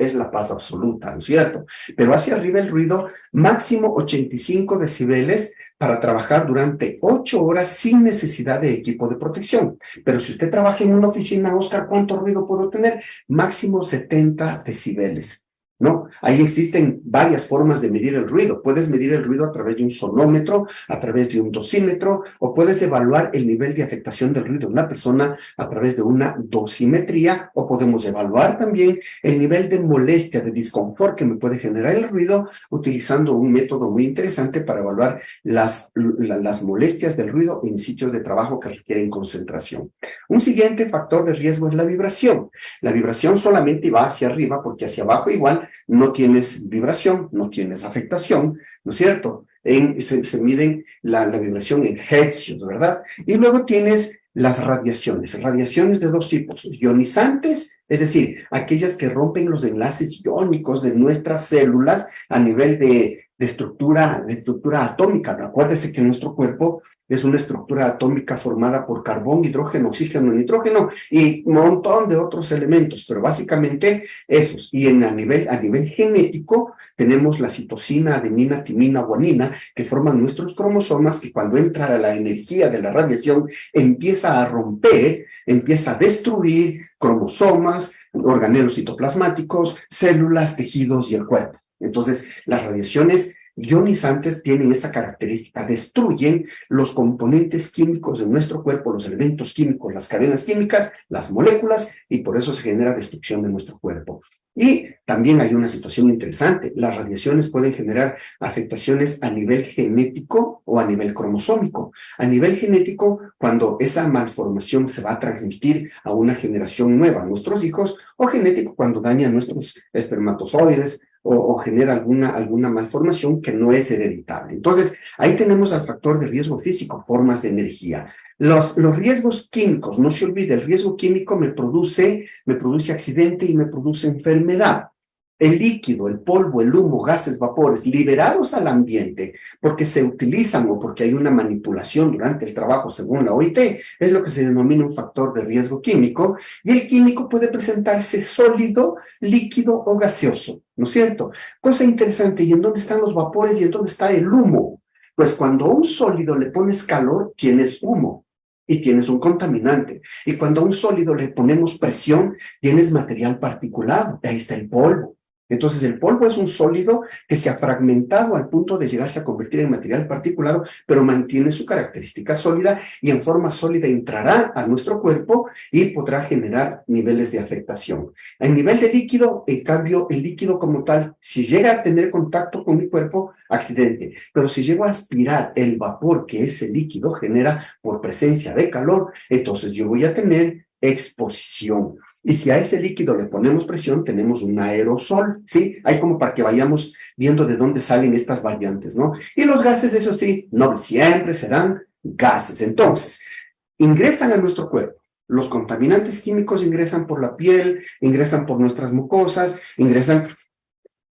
es la paz absoluta, ¿no es cierto? Pero hacia arriba el ruido máximo 85 decibeles para trabajar durante 8 horas sin necesidad de equipo de protección. Pero si usted trabaja en una oficina, Oscar, ¿cuánto ruido puedo tener? Máximo 70 decibeles. ¿No? Ahí existen varias formas de medir el ruido. Puedes medir el ruido a través de un sonómetro, a través de un dosímetro, o puedes evaluar el nivel de afectación del ruido de una persona a través de una dosimetría, o podemos evaluar también el nivel de molestia, de disconfort que me puede generar el ruido, utilizando un método muy interesante para evaluar las molestias del ruido en sitios de trabajo que requieren concentración. Un siguiente factor de riesgo es la vibración. La vibración solamente va hacia arriba, porque hacia abajo igual no tienes vibración, no tienes afectación, ¿no es cierto? Se miden la vibración en hercios, ¿verdad? Y luego tienes las radiaciones de dos tipos, ionizantes, es decir, aquellas que rompen los enlaces iónicos de nuestras células a nivel de estructura atómica. Acuérdese que nuestro cuerpo es una estructura atómica formada por carbón, hidrógeno, oxígeno, nitrógeno y un montón de otros elementos, pero básicamente esos. Y a nivel genético tenemos la citosina, adenina, timina, guanina, que forman nuestros cromosomas, que cuando entra la energía de la radiación empieza a romper, empieza a destruir cromosomas, organelos citoplasmáticos, células, tejidos y el cuerpo. Entonces, las radiaciones ionizantes tienen esta característica, destruyen los componentes químicos de nuestro cuerpo, los elementos químicos, las cadenas químicas, las moléculas, y por eso se genera destrucción de nuestro cuerpo. Y también hay una situación interesante, las radiaciones pueden generar afectaciones a nivel genético o a nivel cromosómico. A nivel genético, cuando esa malformación se va a transmitir a una generación nueva, a nuestros hijos, o genético cuando daña a nuestros espermatozoides, o genera alguna malformación que no es hereditable. Entonces, ahí tenemos al factor de riesgo físico, formas de energía. Los riesgos químicos, no se olvide, el riesgo químico me produce accidente y me produce enfermedad. El líquido, el polvo, el humo, gases, vapores, liberados al ambiente porque se utilizan o porque hay una manipulación durante el trabajo según la OIT, es lo que se denomina un factor de riesgo químico, y el químico puede presentarse sólido, líquido o gaseoso, ¿no es cierto? Cosa interesante, ¿y en dónde están los vapores y en dónde está el humo? Pues cuando a un sólido le pones calor, tienes humo y tienes un contaminante. Y cuando a un sólido le ponemos presión, tienes material particulado, ahí está el polvo. Entonces, el polvo es un sólido que se ha fragmentado al punto de llegarse a convertir en material particulado, pero mantiene su característica sólida y en forma sólida entrará a nuestro cuerpo y podrá generar niveles de afectación. A nivel de líquido, en cambio, el líquido como tal, si llega a tener contacto con mi cuerpo, accidente. Pero si llego a aspirar el vapor que ese líquido genera por presencia de calor, entonces yo voy a tener exposición. Y si a ese líquido le ponemos presión, tenemos un aerosol, ¿sí? Hay como para que vayamos viendo de dónde salen estas variantes, ¿no? Y los gases, eso sí, no siempre serán gases. Entonces, ingresan a nuestro cuerpo. Los contaminantes químicos ingresan por la piel, ingresan por nuestras mucosas, ingresan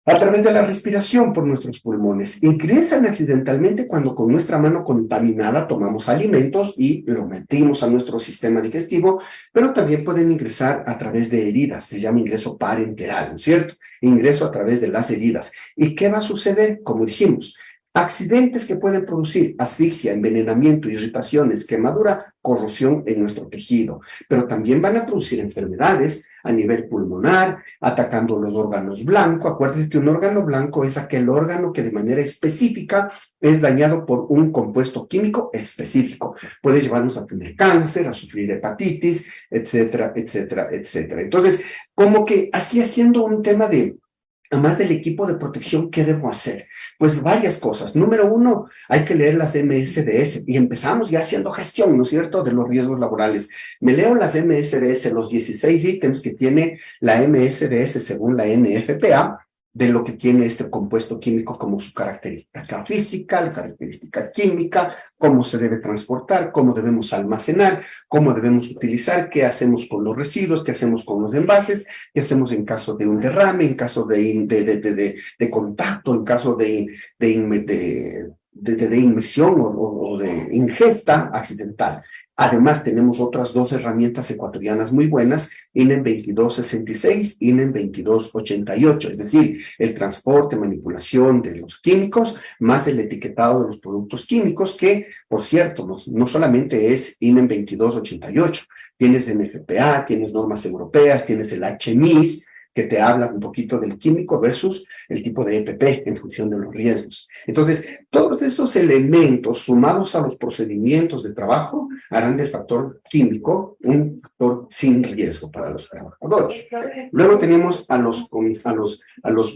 a través de la respiración por nuestros pulmones. Ingresan accidentalmente cuando con nuestra mano contaminada tomamos alimentos y lo metimos a nuestro sistema digestivo, pero también pueden ingresar a través de heridas, se llama ingreso parenteral, ¿no es cierto? Ingreso a través de las heridas. ¿Y qué va a suceder? Como dijimos, Accidentes que pueden producir asfixia, envenenamiento, irritaciones, quemadura, corrosión en nuestro tejido, pero también van a producir enfermedades a nivel pulmonar, atacando los órganos blancos. Acuérdense que un órgano blanco es aquel órgano que de manera específica es dañado por un compuesto químico específico. Puede llevarnos a tener cáncer, a sufrir hepatitis, etcétera, etcétera, etcétera. Entonces, como que así haciendo un tema de, además del equipo de protección, ¿qué debo hacer? Pues varias cosas. Número uno, hay que leer las MSDS y empezamos ya haciendo gestión, ¿no es cierto?, de los riesgos laborales. Me leo las MSDS, los 16 ítems que tiene la MSDS según la NFPA, de lo que tiene este compuesto químico como su característica física, la característica química, cómo se debe transportar, cómo debemos almacenar, cómo debemos utilizar, qué hacemos con los residuos, qué hacemos con los envases, qué hacemos en caso de un derrame, en caso de contacto, en caso de inmersión o de ingesta accidental. Además, tenemos otras dos herramientas ecuatorianas muy buenas, INEM 2266, INEM 2288, es decir, el transporte, manipulación de los químicos, más el etiquetado de los productos químicos, que, por cierto, no solamente es INEM 2288, tienes NFPA, tienes normas europeas, tienes el HMIS, que te habla un poquito del químico versus el tipo de EPP en función de los riesgos. Entonces, todos estos elementos sumados a los procedimientos de trabajo harán del factor químico un factor sin riesgo para los trabajadores. Luego tenemos a los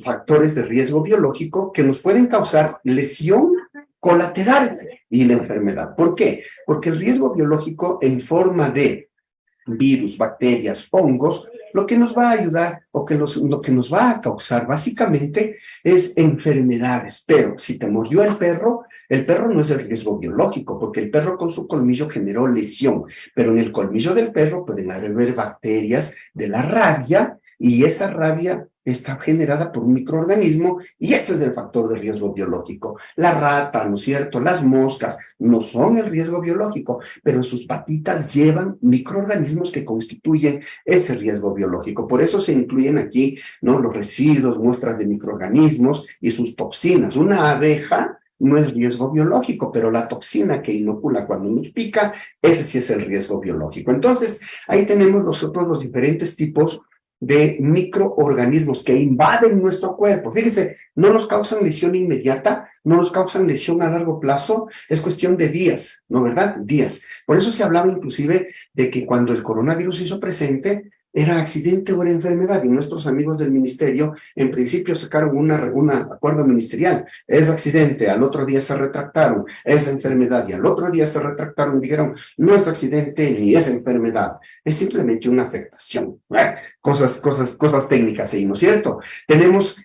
factores de riesgo biológico que nos pueden causar lesión colateral y la enfermedad. ¿Por qué? Porque el riesgo biológico en forma de virus, bacterias, hongos, lo que nos va a ayudar o lo que nos va a causar básicamente es enfermedades. Pero si te mordió el perro no es el riesgo biológico, porque el perro con su colmillo generó lesión, pero en el colmillo del perro pueden haber bacterias de la rabia y esa rabia está generada por un microorganismo y ese es el factor de riesgo biológico. La rata, ¿no es cierto? Las moscas no son el riesgo biológico, pero en sus patitas llevan microorganismos que constituyen ese riesgo biológico. Por eso se incluyen aquí, ¿no?, los residuos, muestras de microorganismos y sus toxinas. Una abeja no es riesgo biológico, pero la toxina que inocula cuando nos pica, ese sí es el riesgo biológico. Entonces, ahí tenemos nosotros los diferentes tipos de microorganismos que invaden nuestro cuerpo. Fíjense, no nos causan lesión inmediata, no nos causan lesión a largo plazo, es cuestión de días, ¿no, verdad? Días. Por eso se hablaba inclusive de que cuando el coronavirus hizo presente, era accidente o era enfermedad, y nuestros amigos del ministerio en principio sacaron un acuerdo ministerial, es accidente, al otro día se retractaron, es enfermedad, y al otro día se retractaron y dijeron, no es accidente ni es enfermedad, es simplemente una afectación. Cosas técnicas ahí, ¿no es cierto? Tenemos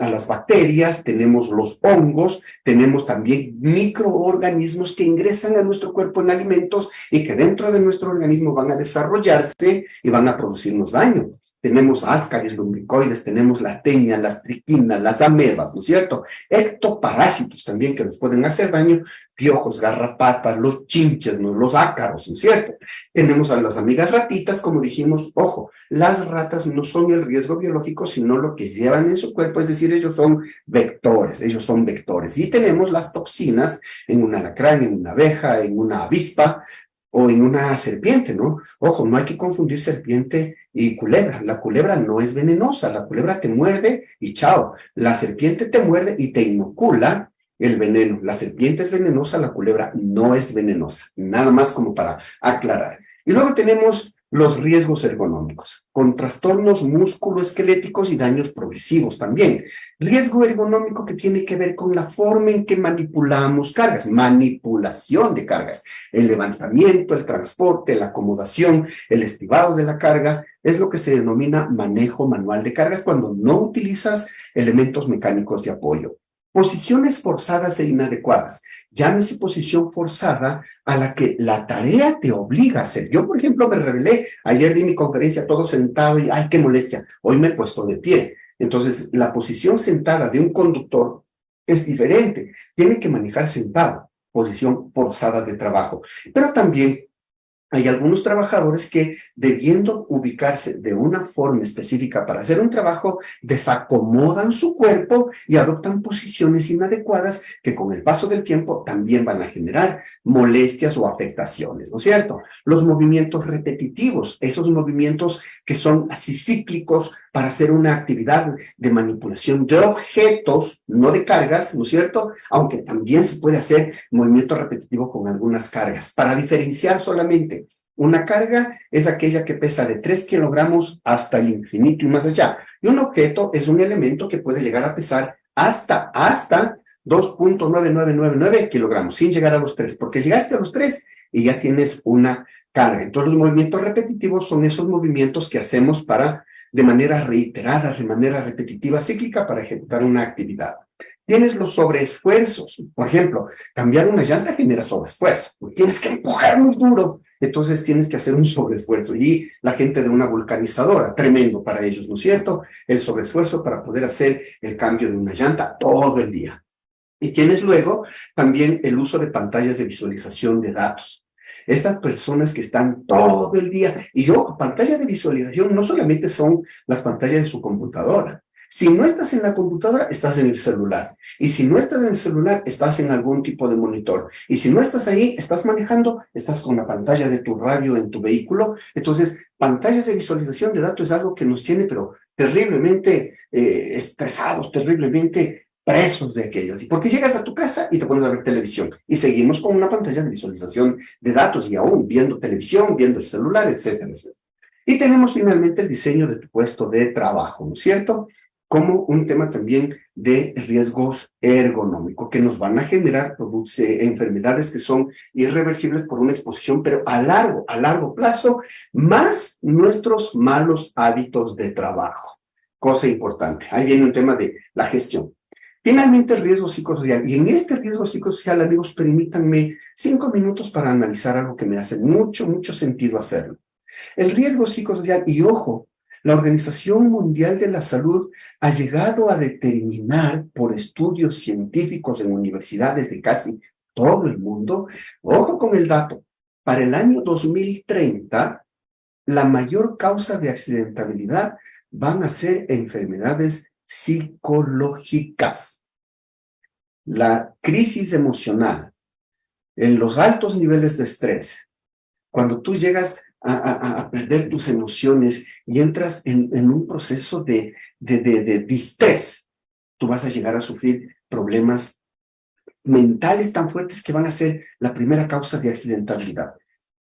a las bacterias, tenemos los hongos, tenemos también microorganismos que ingresan a nuestro cuerpo en alimentos y que dentro de nuestro organismo van a desarrollarse y van a producirnos daño. Tenemos ascaris, lumbricoides, tenemos la tenia, las triquinas, las amebas, ¿no es cierto? Ectoparásitos también que nos pueden hacer daño, piojos, garrapatas, los chinches, ¿no?, los ácaros, ¿no es cierto? Tenemos a las amigas ratitas, como dijimos, ojo, las ratas no son el riesgo biológico, sino lo que llevan en su cuerpo, es decir, ellos son vectores. Y tenemos las toxinas en un alacrán, en una abeja, en una avispa, o en una serpiente, ¿no? Ojo, no hay que confundir serpiente y culebra. La culebra no es venenosa, la culebra te muerde y chao. La serpiente te muerde y te inocula el veneno. La serpiente es venenosa, la culebra no es venenosa. Nada más como para aclarar. Y luego tenemos los riesgos ergonómicos, con trastornos musculoesqueléticos y daños progresivos también. Riesgo ergonómico que tiene que ver con la forma en que manipulamos cargas, manipulación de cargas, el levantamiento, el transporte, la acomodación, el estibado de la carga, es lo que se denomina manejo manual de cargas cuando no utilizas elementos mecánicos de apoyo. Posiciones forzadas e inadecuadas. Llámese posición forzada a la que la tarea te obliga a hacer. Yo, por ejemplo, me rebelé. Ayer di mi conferencia todo sentado y ¡ay, qué molestia! Hoy me he puesto de pie. Entonces, la posición sentada de un conductor es diferente. Tiene que manejar sentado, posición forzada de trabajo. Pero también Hay algunos trabajadores que, debiendo ubicarse de una forma específica para hacer un trabajo, desacomodan su cuerpo y adoptan posiciones inadecuadas que con el paso del tiempo también van a generar molestias o afectaciones, ¿no es cierto? Los movimientos repetitivos, esos movimientos que son así cíclicos para hacer una actividad de manipulación de objetos, no de cargas, ¿no es cierto? Aunque también se puede hacer movimiento repetitivo con algunas cargas. Para diferenciar solamente, una carga es aquella que pesa de 3 kilogramos hasta el infinito y más allá. Y un objeto es un elemento que puede llegar a pesar hasta 2.9999 kilogramos, sin llegar a los 3, porque llegaste a los 3 y ya tienes una carga. Entonces, los movimientos repetitivos son esos movimientos que hacemos de manera reiterada, de manera repetitiva, cíclica, para ejecutar una actividad. Tienes los sobreesfuerzos. Por ejemplo, cambiar una llanta genera sobreesfuerzo. Tienes que empujar muy duro. Entonces tienes que hacer un sobreesfuerzo. Y la gente de una vulcanizadora, tremendo para ellos, ¿no es cierto? El sobreesfuerzo para poder hacer el cambio de una llanta todo el día. Y tienes luego también el uso de pantallas de visualización de datos. Estas personas que están todo el día, y yo, pantalla de visualización no solamente son las pantallas de su computadora. Si no estás en la computadora, estás en el celular. Y si no estás en el celular, estás en algún tipo de monitor. Y si no estás ahí, estás manejando, estás con la pantalla de tu radio en tu vehículo. Entonces, pantallas de visualización de datos es algo que nos tiene, pero terriblemente estresados, terriblemente presos de aquellos. Y porque llegas a tu casa y te pones a ver televisión. Y seguimos con una pantalla de visualización de datos y aún viendo televisión, viendo el celular, etcétera, etcétera. Y tenemos finalmente el diseño de tu puesto de trabajo, ¿no es cierto? Como un tema también de riesgos ergonómicos que nos van a generar enfermedades que son irreversibles por una exposición, pero a largo plazo, más nuestros malos hábitos de trabajo. Cosa importante. Ahí viene un tema de la gestión. Finalmente, el riesgo psicosocial. Y en este riesgo psicosocial, amigos, permítanme 5 minutos para analizar algo que me hace mucho sentido hacerlo. El riesgo psicosocial, y ojo, la Organización Mundial de la Salud ha llegado a determinar por estudios científicos en universidades de casi todo el mundo, ojo con el dato, para el año 2030, la mayor causa de accidentabilidad van a ser enfermedades psicológicas. La crisis emocional, en los altos niveles de estrés, cuando tú llegas a perder tus emociones y entras en un proceso de distrés, tú vas a llegar a sufrir problemas mentales tan fuertes que van a ser la primera causa de accidentabilidad.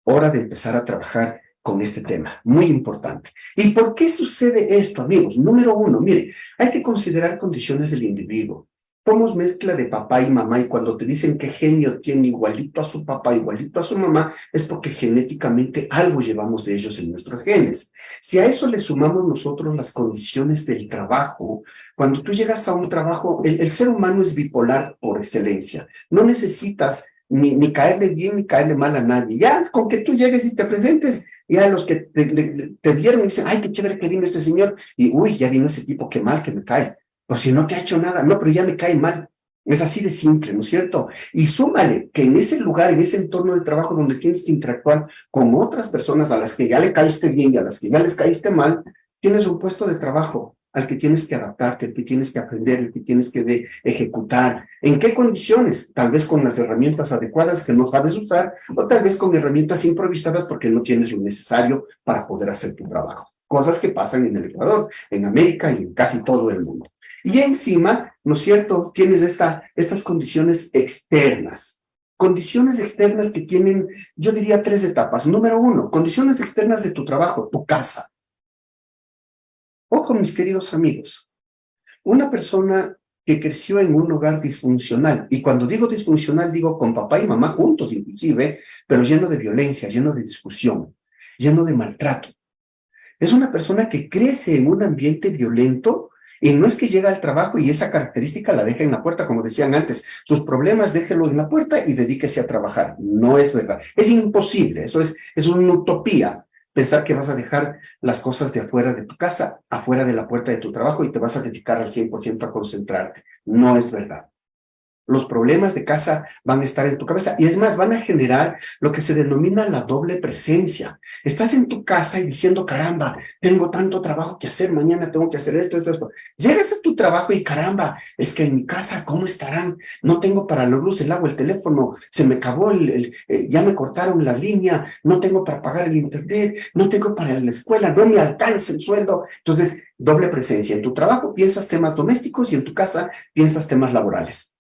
Hora de empezar a trabajar con este tema, muy importante. ¿Y por qué sucede esto, amigos? Número uno, mire, hay que considerar condiciones del individuo. Somos mezcla de papá y mamá, y cuando te dicen que genio tiene igualito a su papá, igualito a su mamá, es porque genéticamente algo llevamos de ellos en nuestros genes. Si a eso le sumamos nosotros las condiciones del trabajo, cuando tú llegas a un trabajo, el ser humano es bipolar por excelencia. No necesitas ni caerle bien ni caerle mal a nadie. Ya con que tú llegues y te presentes, ya los que te vieron y dicen, ay, qué chévere que vino este señor, y uy, ya vino ese tipo, qué mal que me cae. Pues si no te ha hecho nada, no, pero ya me cae mal. Es así de simple, ¿no es cierto? Y súmale que en ese lugar, en ese entorno de trabajo donde tienes que interactuar con otras personas a las que ya le caíste bien y a las que ya les caíste mal, tienes un puesto de trabajo al que tienes que adaptarte, al que tienes que aprender, al que tienes que ejecutar. ¿En qué condiciones? Tal vez con las herramientas adecuadas que no sabes usar, o tal vez con herramientas improvisadas porque no tienes lo necesario para poder hacer tu trabajo. Cosas que pasan en el Ecuador, en América y en casi todo el mundo. Y encima, ¿no es cierto?, tienes estas condiciones externas. Condiciones externas que tienen, yo diría, 3 etapas. Número 1, condiciones externas de tu trabajo, tu casa. Ojo, mis queridos amigos, una persona que creció en un hogar disfuncional, y cuando digo disfuncional digo con papá y mamá juntos inclusive, pero lleno de violencia, lleno de discusión, lleno de maltrato. Es una persona que crece en un ambiente violento y no es que llega al trabajo y esa característica la deja en la puerta, como decían antes, sus problemas déjelo en la puerta y dedíquese a trabajar. No es verdad. Es imposible, eso es una utopía. Pensar que vas a dejar las cosas de afuera de tu casa, afuera de la puerta de tu trabajo y te vas a dedicar al 100% a concentrarte. No es verdad. Los problemas de casa van a estar en tu cabeza y es más, van a generar lo que se denomina la doble presencia. Estás en tu casa y diciendo, caramba, tengo tanto trabajo que hacer, mañana tengo que hacer esto, esto, esto. Llegas a tu trabajo y caramba, es que en mi casa, ¿cómo estarán? No tengo para la luz, el agua, el teléfono, se me acabó, ya me cortaron la línea, no tengo para pagar el internet, no tengo para la escuela, no me alcanza el sueldo. Entonces, doble presencia. En tu trabajo piensas temas domésticos y en tu casa piensas temas laborales.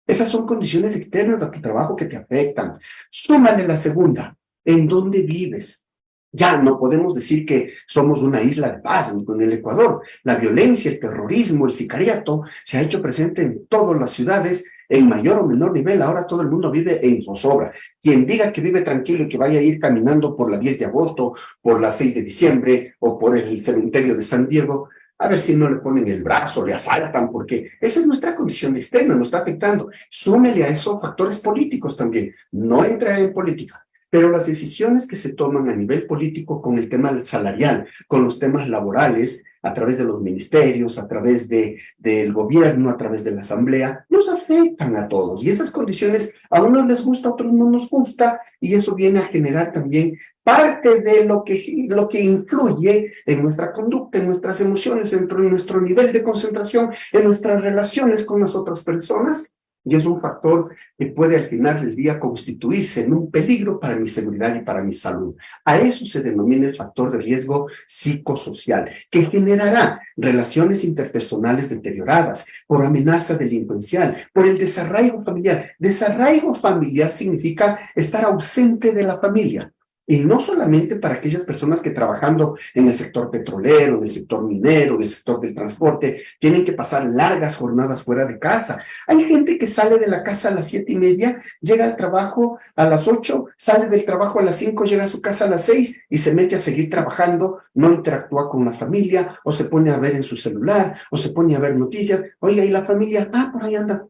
Esas son condiciones externas a tu trabajo que te afectan. Súmale la segunda, ¿en dónde vives? Ya no podemos decir que somos una isla de paz en el Ecuador. La violencia, el terrorismo, el sicariato se ha hecho presente en todas las ciudades en mayor o menor nivel. Ahora todo el mundo vive en zozobra. Quien diga que vive tranquilo y que vaya a ir caminando por la 10 de agosto, por la 6 de diciembre o por el cementerio de San Diego, a ver si no le ponen el brazo, le asaltan, porque esa es nuestra condición externa, nos está afectando. Súmele a eso factores políticos también. No entra en política, pero las decisiones que se toman a nivel político con el tema salarial, con los temas laborales, a través de los ministerios, a través del gobierno, a través de la asamblea, nos afectan a todos. Y esas condiciones a unos les gusta, a otros no nos gusta, y eso viene a generar también parte de lo que influye en nuestra conducta, en nuestras emociones, en nuestro nivel de concentración, en nuestras relaciones con las otras personas, y es un factor que puede al final del día constituirse en un peligro para mi seguridad y para mi salud. A eso se denomina el factor de riesgo psicosocial, que generará relaciones interpersonales deterioradas por amenaza delincuencial, por el desarraigo familiar. Desarraigo familiar significa estar ausente de la familia. Y no solamente para aquellas personas que trabajando en el sector petrolero, en el sector minero, en el sector del transporte, tienen que pasar largas jornadas fuera de casa. Hay gente que sale de la casa a las 7:30, llega al trabajo a las 8, sale del trabajo a las 5, llega a su casa a las 6 y se mete a seguir trabajando, no interactúa con la familia, o se pone a ver en su celular, o se pone a ver noticias. Oiga, ¿y la familia? Ah, por ahí anda.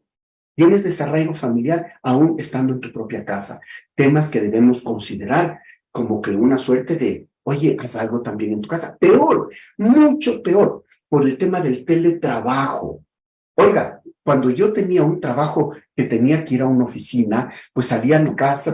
Tienes desarraigo familiar aún estando en tu propia casa. Temas que debemos considerar como que una suerte de, oye, haz algo también en tu casa. Peor, mucho peor, por el tema del teletrabajo. Oiga, cuando yo tenía un trabajo que tenía que ir a una oficina, pues salía de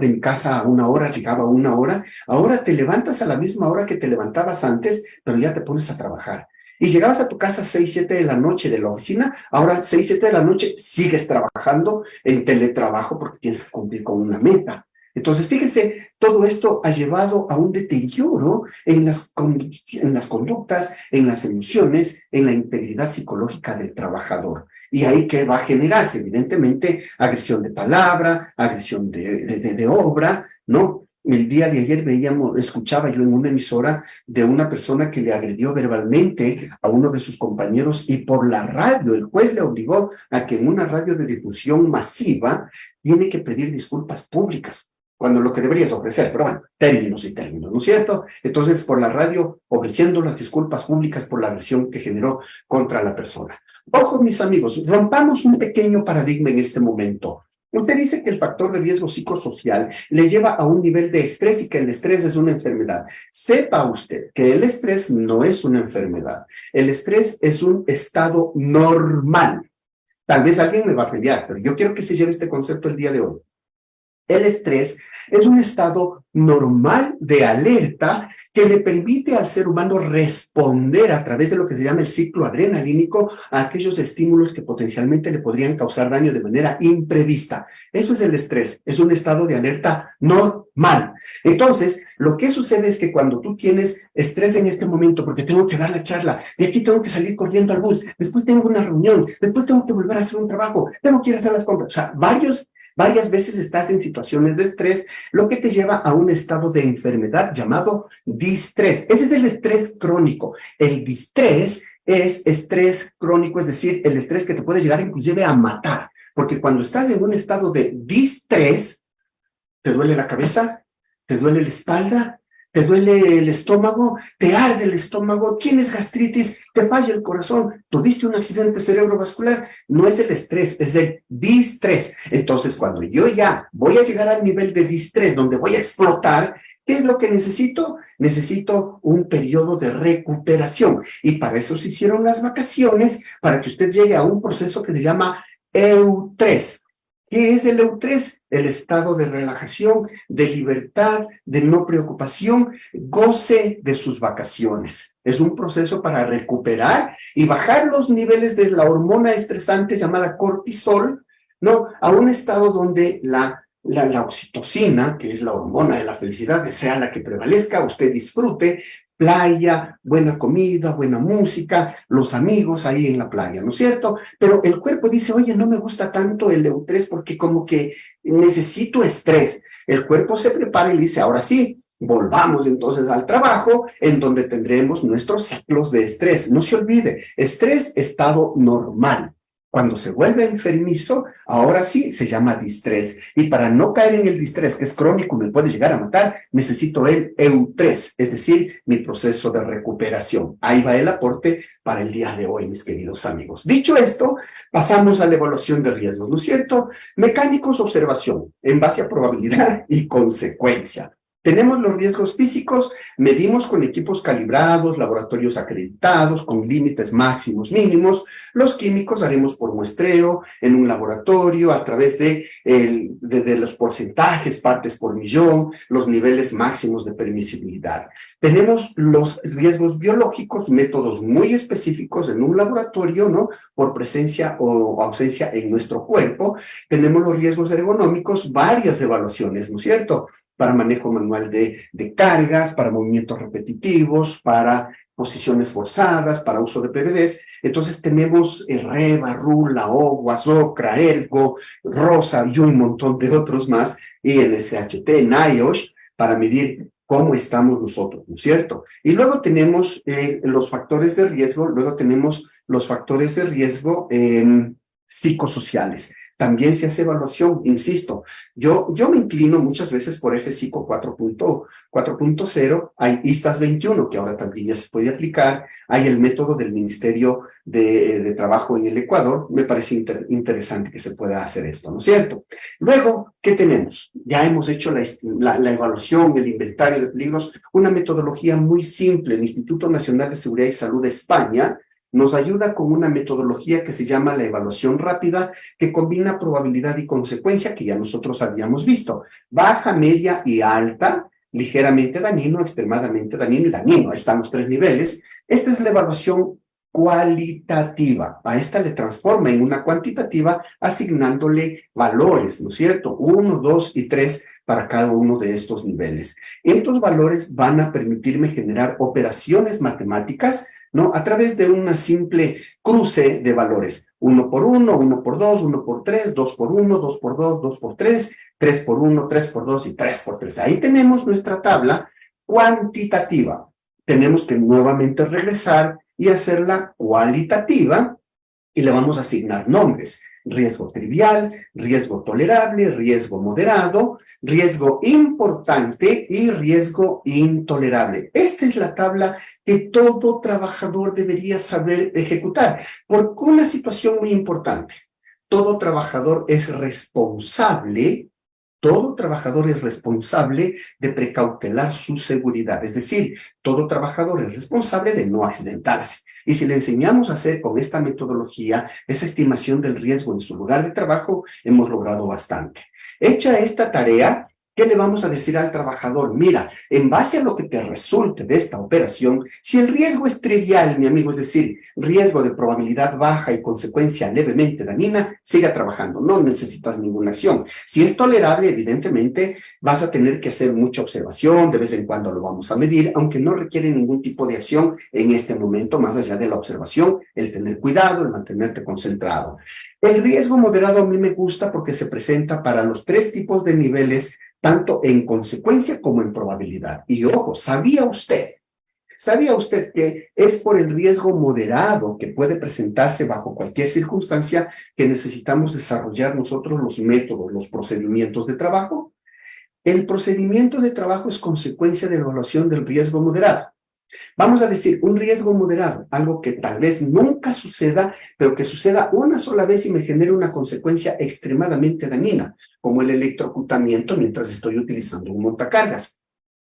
mi casa a 1 hora, llegaba a 1 hora. Ahora te levantas a la misma hora que te levantabas antes, pero ya te pones a trabajar. Y llegabas a tu casa a 6, 7 de la noche de la oficina, ahora 6, 7 de la noche sigues trabajando en teletrabajo porque tienes que cumplir con una meta. Entonces, fíjense, todo esto ha llevado a un deterioro en las conductas, en las emociones, en la integridad psicológica del trabajador. Y ahí que va a generarse, evidentemente, agresión de palabra, agresión de obra, ¿no? El día de ayer escuchaba yo en una emisora de una persona que le agredió verbalmente a uno de sus compañeros y por la radio, el juez le obligó a que en una radio de difusión masiva tiene que pedir disculpas públicas, cuando lo que debería es ofrecer, pero bueno, términos y términos, ¿no es cierto? Entonces, por la radio, ofreciendo las disculpas públicas por la agresión que generó contra la persona. Ojo, mis amigos, rompamos un pequeño paradigma en este momento. Usted dice que el factor de riesgo psicosocial le lleva a un nivel de estrés y que el estrés es una enfermedad. Sepa usted que el estrés no es una enfermedad. El estrés es un estado normal. Tal vez alguien me va a pelear, pero yo quiero que se lleve este concepto el día de hoy. El estrés es un estado normal de alerta que le permite al ser humano responder a través de lo que se llama el ciclo adrenalínico a aquellos estímulos que potencialmente le podrían causar daño de manera imprevista. Eso es el estrés, es un estado de alerta normal. Entonces, lo que sucede es que cuando tú tienes estrés en este momento, porque tengo que dar la charla, de aquí tengo que salir corriendo al bus, después tengo una reunión, después tengo que volver a hacer un trabajo, tengo que ir a hacer las compras, o sea, varias veces estás en situaciones de estrés, lo que te lleva a un estado de enfermedad llamado distrés. Ese es el estrés crónico. El distrés es estrés crónico, es decir, el estrés que te puede llegar inclusive a matar. Porque cuando estás en un estado de distrés, te duele la cabeza, te duele la espalda, te duele el estómago, te arde el estómago, tienes gastritis, te falla el corazón, tuviste un accidente cerebrovascular. No es el estrés, es el distrés. Entonces, cuando yo ya voy a llegar al nivel de distrés, donde voy a explotar, ¿qué es lo que necesito? Necesito un periodo de recuperación. Y para eso se hicieron las vacaciones, para que usted llegue a un proceso que se llama eutrés. ¿Qué es el EU3? El estado de relajación, de libertad, de no preocupación, goce de sus vacaciones. Es un proceso para recuperar y bajar los niveles de la hormona estresante llamada cortisol, ¿no? A un estado donde la oxitocina, que es la hormona de la felicidad, sea la que prevalezca, usted disfrute, playa, buena comida, buena música, los amigos ahí en la playa, ¿no es cierto? Pero el cuerpo dice, oye, no me gusta tanto el EU3 porque como que necesito estrés. El cuerpo se prepara y dice, ahora sí, volvamos entonces al trabajo en donde tendremos nuestros ciclos de estrés. No se olvide, estrés, estado normal. Cuando se vuelve enfermizo, ahora sí se llama distrés. Y para no caer en el distrés, que es crónico y me puede llegar a matar, necesito el EU3, es decir, mi proceso de recuperación. Ahí va el aporte para el día de hoy, mis queridos amigos. Dicho esto, pasamos a la evaluación de riesgos, ¿no es cierto? Mecánicos, observación, en base a probabilidad y consecuencia. Tenemos los riesgos físicos, medimos con equipos calibrados, laboratorios acreditados, con límites máximos, mínimos. Los químicos haremos por muestreo en un laboratorio a través de los porcentajes, partes por millón, los niveles máximos de permisibilidad. Tenemos los riesgos biológicos, métodos muy específicos en un laboratorio, ¿no? Por presencia o ausencia en nuestro cuerpo. Tenemos los riesgos ergonómicos, varias evaluaciones, ¿no es cierto? Para manejo manual de cargas, para movimientos repetitivos, para posiciones forzadas, para uso de PVDs. Entonces tenemos REVA, RULA, OGUA, ZOCRA, ERGO, ROSA y un montón de otros más, y el SHT, NIOSH, para medir cómo estamos nosotros, ¿no es cierto? Y luego tenemos los factores de riesgo, psicosociales. También se hace evaluación, insisto, yo me inclino muchas veces por FPSICO 4.0, hay ISTAS 21, que ahora también ya se puede aplicar, hay el método del Ministerio de Trabajo en el Ecuador, me parece interesante que se pueda hacer esto, ¿no es cierto? Luego, ¿qué tenemos? Ya hemos hecho la evaluación, el inventario de peligros, una metodología muy simple, el Instituto Nacional de Seguridad y Salud de España nos ayuda con una metodología que se llama la evaluación rápida, que combina probabilidad y consecuencia, que ya nosotros habíamos visto. Baja, media y alta, ligeramente dañino, extremadamente dañino y dañino. Ahí están los 3 niveles. Esta es la evaluación cualitativa. A esta le transforma en una cuantitativa asignándole valores, ¿no es cierto? 1, 2 y 3 para cada uno de estos niveles. Estos valores van a permitirme generar operaciones matemáticas, ¿no? A través de una simple cruce de valores. 1 por 1, 1 por 2, 1 por 3, 2 por 1, 2 por 2, 2 por 3, 3 por 1, 3 por 2 y 3 por 3. Ahí tenemos nuestra tabla cuantitativa. Tenemos que nuevamente regresar y hacerla cualitativa y le vamos a asignar nombres. Riesgo trivial, riesgo tolerable, riesgo moderado, riesgo importante y riesgo intolerable. Esta es la tabla que todo trabajador debería saber ejecutar, porque una situación muy importante. Todo trabajador es responsable de precautelar su seguridad. Es decir, todo trabajador es responsable de no accidentarse. Y si le enseñamos a hacer con esta metodología esa estimación del riesgo en su lugar de trabajo, hemos logrado bastante. Hecha esta tarea, ¿qué le vamos a decir al trabajador? Mira, en base a lo que te resulte de esta operación, si el riesgo es trivial, mi amigo, es decir, riesgo de probabilidad baja y consecuencia levemente dañina, siga trabajando, no necesitas ninguna acción. Si es tolerable, evidentemente, vas a tener que hacer mucha observación, de vez en cuando lo vamos a medir, aunque no requiere ningún tipo de acción en este momento, más allá de la observación, el tener cuidado, el mantenerte concentrado. El riesgo moderado a mí me gusta porque se presenta para los 3 tipos de niveles, tanto en consecuencia como en probabilidad. Y ojo, ¿sabía usted que es por el riesgo moderado que puede presentarse bajo cualquier circunstancia que necesitamos desarrollar nosotros los métodos, los procedimientos de trabajo? El procedimiento de trabajo es consecuencia de la evaluación del riesgo moderado. Vamos a decir, un riesgo moderado, algo que tal vez nunca suceda, pero que suceda una sola vez y me genere una consecuencia extremadamente dañina, como el electrocutamiento mientras estoy utilizando un montacargas.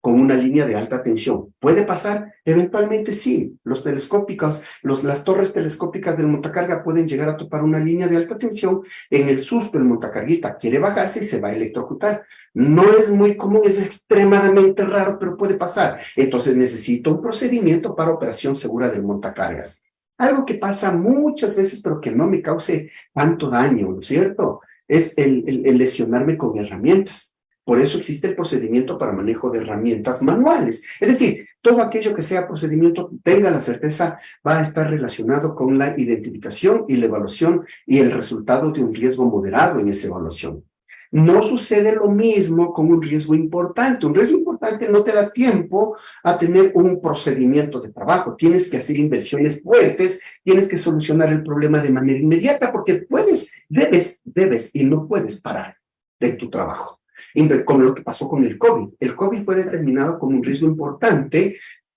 con una línea de alta tensión. ¿Puede pasar? Eventualmente sí. Las torres telescópicas del montacarga pueden llegar a topar una línea de alta tensión. En el susto, el montacarguista quiere bajarse y se va a electrocutar. No es muy común, es extremadamente raro, pero puede pasar. Entonces necesito un procedimiento para operación segura del montacargas. Algo que pasa muchas veces, pero que no me cause tanto daño, ¿no es cierto? Es el lesionarme con herramientas. Por eso existe el procedimiento para manejo de herramientas manuales. Es decir, todo aquello que sea procedimiento, tenga la certeza, va a estar relacionado con la identificación y la evaluación y el resultado de un riesgo moderado en esa evaluación. No sucede lo mismo con un riesgo importante. Un riesgo importante no te da tiempo a tener un procedimiento de trabajo. Tienes que hacer inversiones fuertes, tienes que solucionar el problema de manera inmediata porque debes y no puedes parar de tu trabajo. Como lo que pasó con el COVID. El COVID fue determinado como un riesgo importante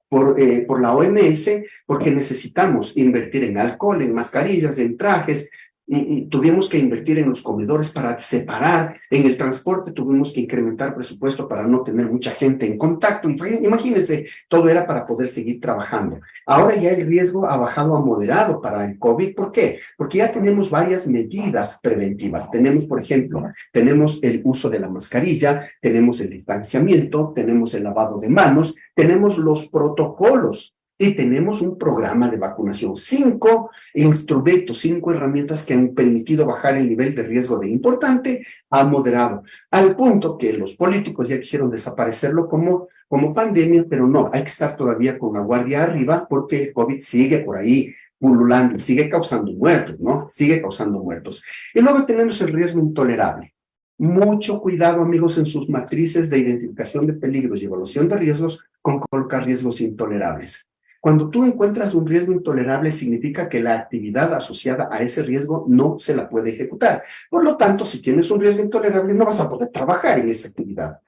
por la OMS porque necesitamos invertir en alcohol, en mascarillas, en trajes, y tuvimos que invertir en los comedores para separar, en el transporte tuvimos que incrementar presupuesto para no tener mucha gente en contacto. Imagínense, todo era para poder seguir trabajando. Ahora ya el riesgo ha bajado a moderado para el COVID. ¿Por qué? Porque ya tenemos varias medidas preventivas. Tenemos, por ejemplo, tenemos el uso de la mascarilla, tenemos el distanciamiento, tenemos el lavado de manos, tenemos los protocolos y tenemos un programa de vacunación. 5 instrumentos, 5 herramientas que han permitido bajar el nivel de riesgo de importante a moderado, al punto que los políticos ya quisieron desaparecerlo como pandemia, pero no, hay que estar todavía con la guardia arriba porque el COVID sigue por ahí pululando, sigue causando muertos, ¿no? Sigue causando muertos. Y luego tenemos el riesgo intolerable. Mucho cuidado, amigos, en sus matrices de identificación de peligros y evaluación de riesgos con colocar riesgos intolerables. Cuando tú encuentras un riesgo intolerable, significa que la actividad asociada a ese riesgo no se la puede ejecutar. Por lo tanto, si tienes un riesgo intolerable, no vas a poder trabajar en esa actividad.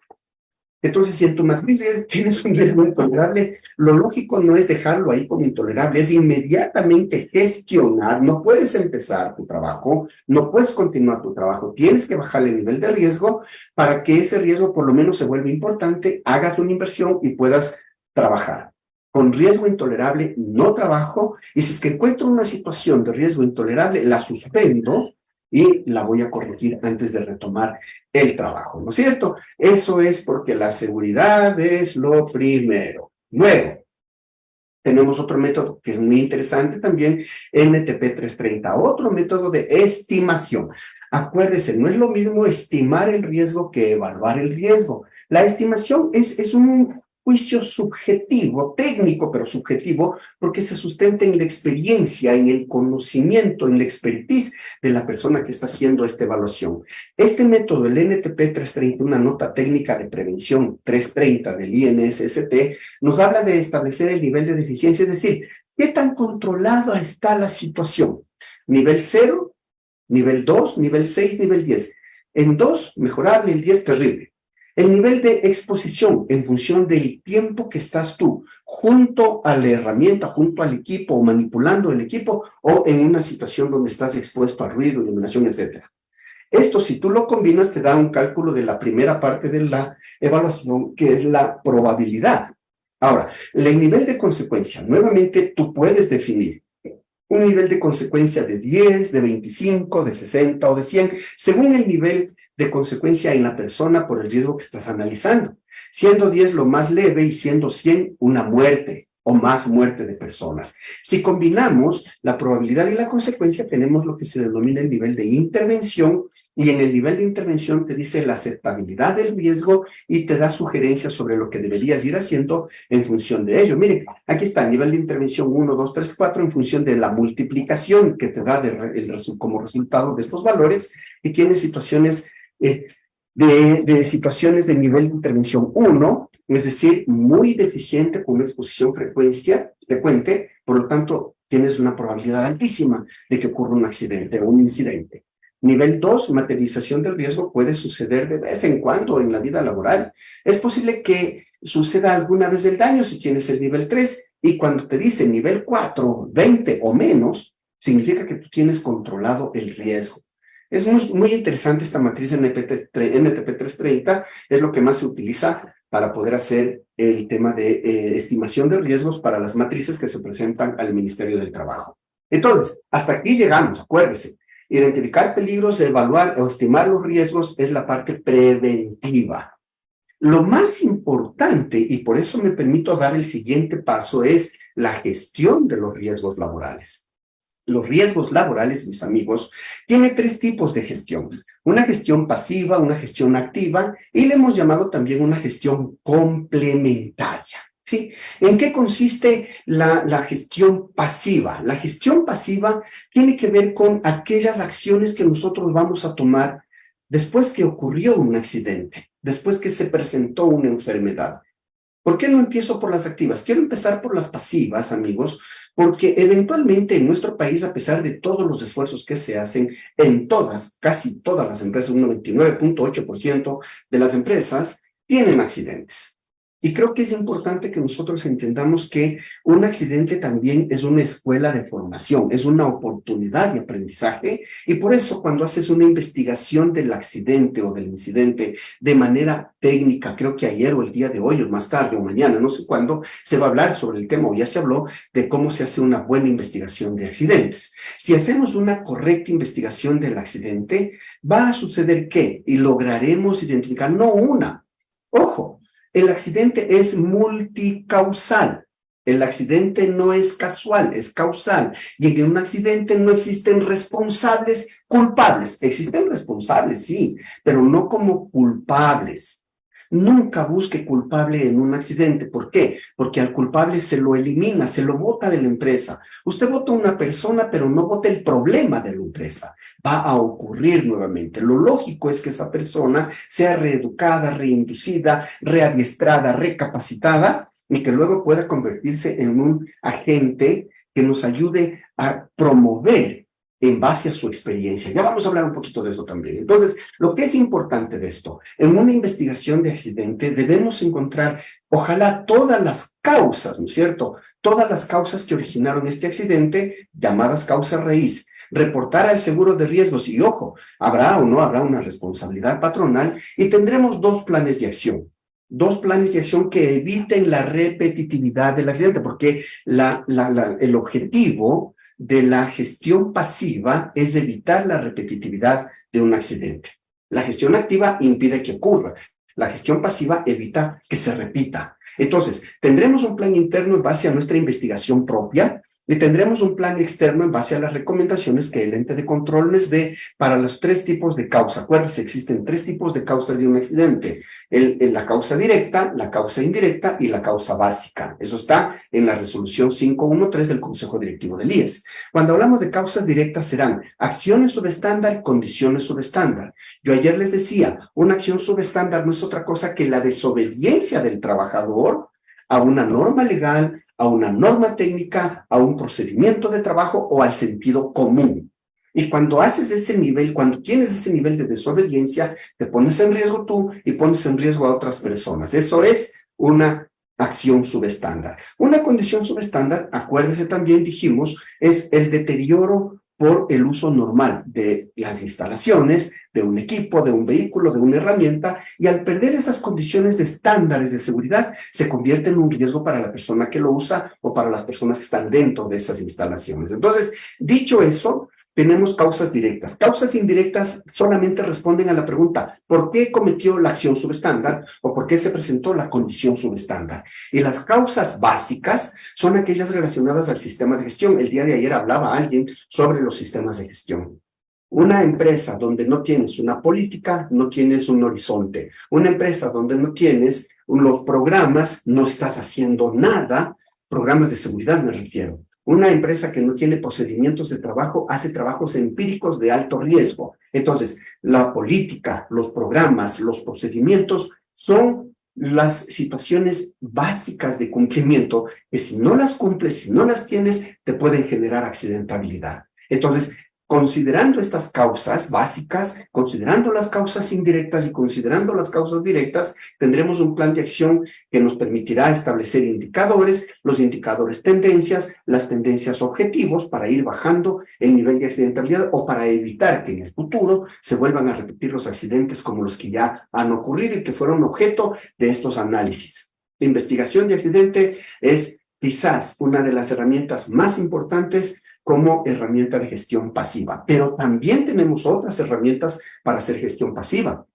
Entonces, si en tu matriz tienes un riesgo intolerable, lo lógico no es dejarlo ahí como intolerable, es inmediatamente gestionar. No puedes empezar tu trabajo, no puedes continuar tu trabajo, tienes que bajarle el nivel de riesgo para que ese riesgo por lo menos se vuelva importante, hagas una inversión y puedas trabajar. Con riesgo intolerable no trabajo, y si es que encuentro una situación de riesgo intolerable, la suspendo y la voy a corregir antes de retomar el trabajo, ¿no es cierto? Eso es porque la seguridad es lo primero. Luego, tenemos otro método que es muy interesante también, NTP 330, otro método de estimación. Acuérdese, no es lo mismo estimar el riesgo que evaluar el riesgo. La estimación es un juicio subjetivo, técnico, pero subjetivo, porque se sustenta en la experiencia, en el conocimiento, en la expertise de la persona que está haciendo esta evaluación. Este método, el NTP 330, una nota técnica de prevención 330 del INSST, nos habla de establecer el nivel de deficiencia, es decir, ¿qué tan controlada está la situación? Nivel 0, nivel 2, nivel 6, nivel 10. En 2, mejorable, el 10, terrible. El nivel de exposición en función del tiempo que estás tú junto a la herramienta, junto al equipo o manipulando el equipo o en una situación donde estás expuesto al ruido, iluminación, etc. Esto, si tú lo combinas, te da un cálculo de la primera parte de la evaluación, que es la probabilidad. Ahora, el nivel de consecuencia, nuevamente tú puedes definir un nivel de consecuencia de 10, de 25, de 60 o de 100, según el nivel de consecuencia en la persona por el riesgo que estás analizando. Siendo 10 lo más leve y siendo 100 una muerte o más muerte de personas. Si combinamos la probabilidad y la consecuencia, tenemos lo que se denomina el nivel de intervención, y en el nivel de intervención te dice la aceptabilidad del riesgo y te da sugerencias sobre lo que deberías ir haciendo en función de ello. Miren, aquí está el nivel de intervención 1, 2, 3, 4 en función de la multiplicación que te da como resultado de estos valores, y tienes situaciones de situaciones de nivel de intervención 1, es decir, muy deficiente con una exposición frecuente, por lo tanto, tienes una probabilidad altísima de que ocurra un accidente o un incidente. Nivel 2, materialización del riesgo puede suceder de vez en cuando en la vida laboral. Es posible que suceda alguna vez el daño si tienes el nivel 3, y cuando te dice nivel 4, 20 o menos, significa que tú tienes controlado el riesgo. Es muy interesante esta matriz NTP 330, es lo que más se utiliza para poder hacer el tema de estimación de riesgos para las matrices que se presentan al Ministerio del Trabajo. Entonces, hasta aquí llegamos, acuérdese. Identificar peligros, evaluar o estimar los riesgos es la parte preventiva. Lo más importante, y por eso me permito dar el siguiente paso, es la gestión de los riesgos laborales. Los riesgos laborales, mis amigos, tiene tres tipos de gestión. Una gestión pasiva, una gestión activa y le hemos llamado también una gestión complementaria. ¿Sí? ¿En qué consiste la gestión pasiva? La gestión pasiva tiene que ver con aquellas acciones que nosotros vamos a tomar después que ocurrió un accidente, después que se presentó una enfermedad. ¿Por qué no empiezo por las activas? Quiero empezar por las pasivas, amigos, porque eventualmente en nuestro país, a pesar de todos los esfuerzos que se hacen en todas, casi todas las empresas, un 99.8% de las empresas tienen accidentes. Y creo que es importante que nosotros entendamos que un accidente también es una escuela de formación, es una oportunidad de aprendizaje, y por eso cuando haces una investigación del accidente o del incidente de manera técnica, creo que ayer o el día de hoy o más tarde o mañana, no sé cuándo, se va a hablar sobre el tema o ya se habló de cómo se hace una buena investigación de accidentes. Si hacemos una correcta investigación del accidente, va a suceder ¿qué? Y lograremos identificar no una, ojo, el accidente es multicausal. El accidente no es casual, es causal. Y en un accidente no existen responsables culpables. Existen responsables, sí, pero no como culpables. Nunca busque culpable en un accidente. ¿Por qué? Porque al culpable se lo elimina, se lo bota de la empresa. Usted vota a una persona, pero no vota el problema de la empresa. Va a ocurrir nuevamente. Lo lógico es que esa persona sea reeducada, reinducida, readiestrada, recapacitada y que luego pueda convertirse en un agente que nos ayude a promover en base a su experiencia. Ya vamos a hablar un poquito de eso también. Entonces, lo que es importante de esto, en una investigación de accidente debemos encontrar, ojalá, todas las causas, ¿no es cierto? Todas las causas que originaron este accidente, llamadas causas raíz, reportar al seguro de riesgos y, ojo, habrá o no habrá una responsabilidad patronal y tendremos dos planes de acción. Dos planes de acción que eviten la repetitividad del accidente, porque el objetivo de la gestión pasiva es evitar la repetitividad de un accidente. La gestión activa impide que ocurra. La gestión pasiva evita que se repita. Entonces, tendremos un plan interno en base a nuestra investigación propia y tendremos un plan externo en base a las recomendaciones que el ente de control les dé para los tres tipos de causa. Acuérdense, existen tres tipos de causa de un accidente. La causa directa, la causa indirecta y la causa básica. Eso está en la resolución 513 del Consejo Directivo del IES. Cuando hablamos de causas directas serán acciones subestándar, condiciones subestándar. Yo ayer les decía, una acción subestándar no es otra cosa que la desobediencia del trabajador a una norma legal, a una norma técnica, a un procedimiento de trabajo o al sentido común. Y cuando haces ese nivel, cuando tienes ese nivel de desobediencia, te pones en riesgo tú y pones en riesgo a otras personas. Eso es una acción subestándar. Una condición subestándar, acuérdese también, dijimos, es el deterioro por el uso normal de las instalaciones, de un equipo, de un vehículo, de una herramienta, y al perder esas condiciones de estándares de seguridad, se convierte en un riesgo para la persona que lo usa o para las personas que están dentro de esas instalaciones. Entonces, dicho eso, tenemos causas directas. Causas indirectas solamente responden a la pregunta, ¿por qué cometió la acción subestándar o por qué se presentó la condición subestándar? Y las causas básicas son aquellas relacionadas al sistema de gestión. El día de ayer hablaba alguien sobre los sistemas de gestión. Una empresa donde no tienes una política, no tienes un horizonte. Una empresa donde no tienes los programas, no estás haciendo nada, programas de seguridad me refiero. Una empresa que no tiene procedimientos de trabajo hace trabajos empíricos de alto riesgo. Entonces, la política, los programas, los procedimientos son las situaciones básicas de cumplimiento que si no las cumples, si no las tienes, te pueden generar accidentabilidad. Entonces, Considerando estas causas básicas, considerando las causas indirectas y considerando las causas directas, tendremos un plan de acción que nos permitirá establecer indicadores, los indicadores tendencias, las tendencias objetivos para ir bajando el nivel de accidentalidad o para evitar que en el futuro se vuelvan a repetir los accidentes como los que ya han ocurrido y que fueron objeto de estos análisis. La investigación de accidente es quizás una de las herramientas más importantes como herramienta de gestión pasiva, pero también tenemos otras herramientas para hacer gestión pasiva.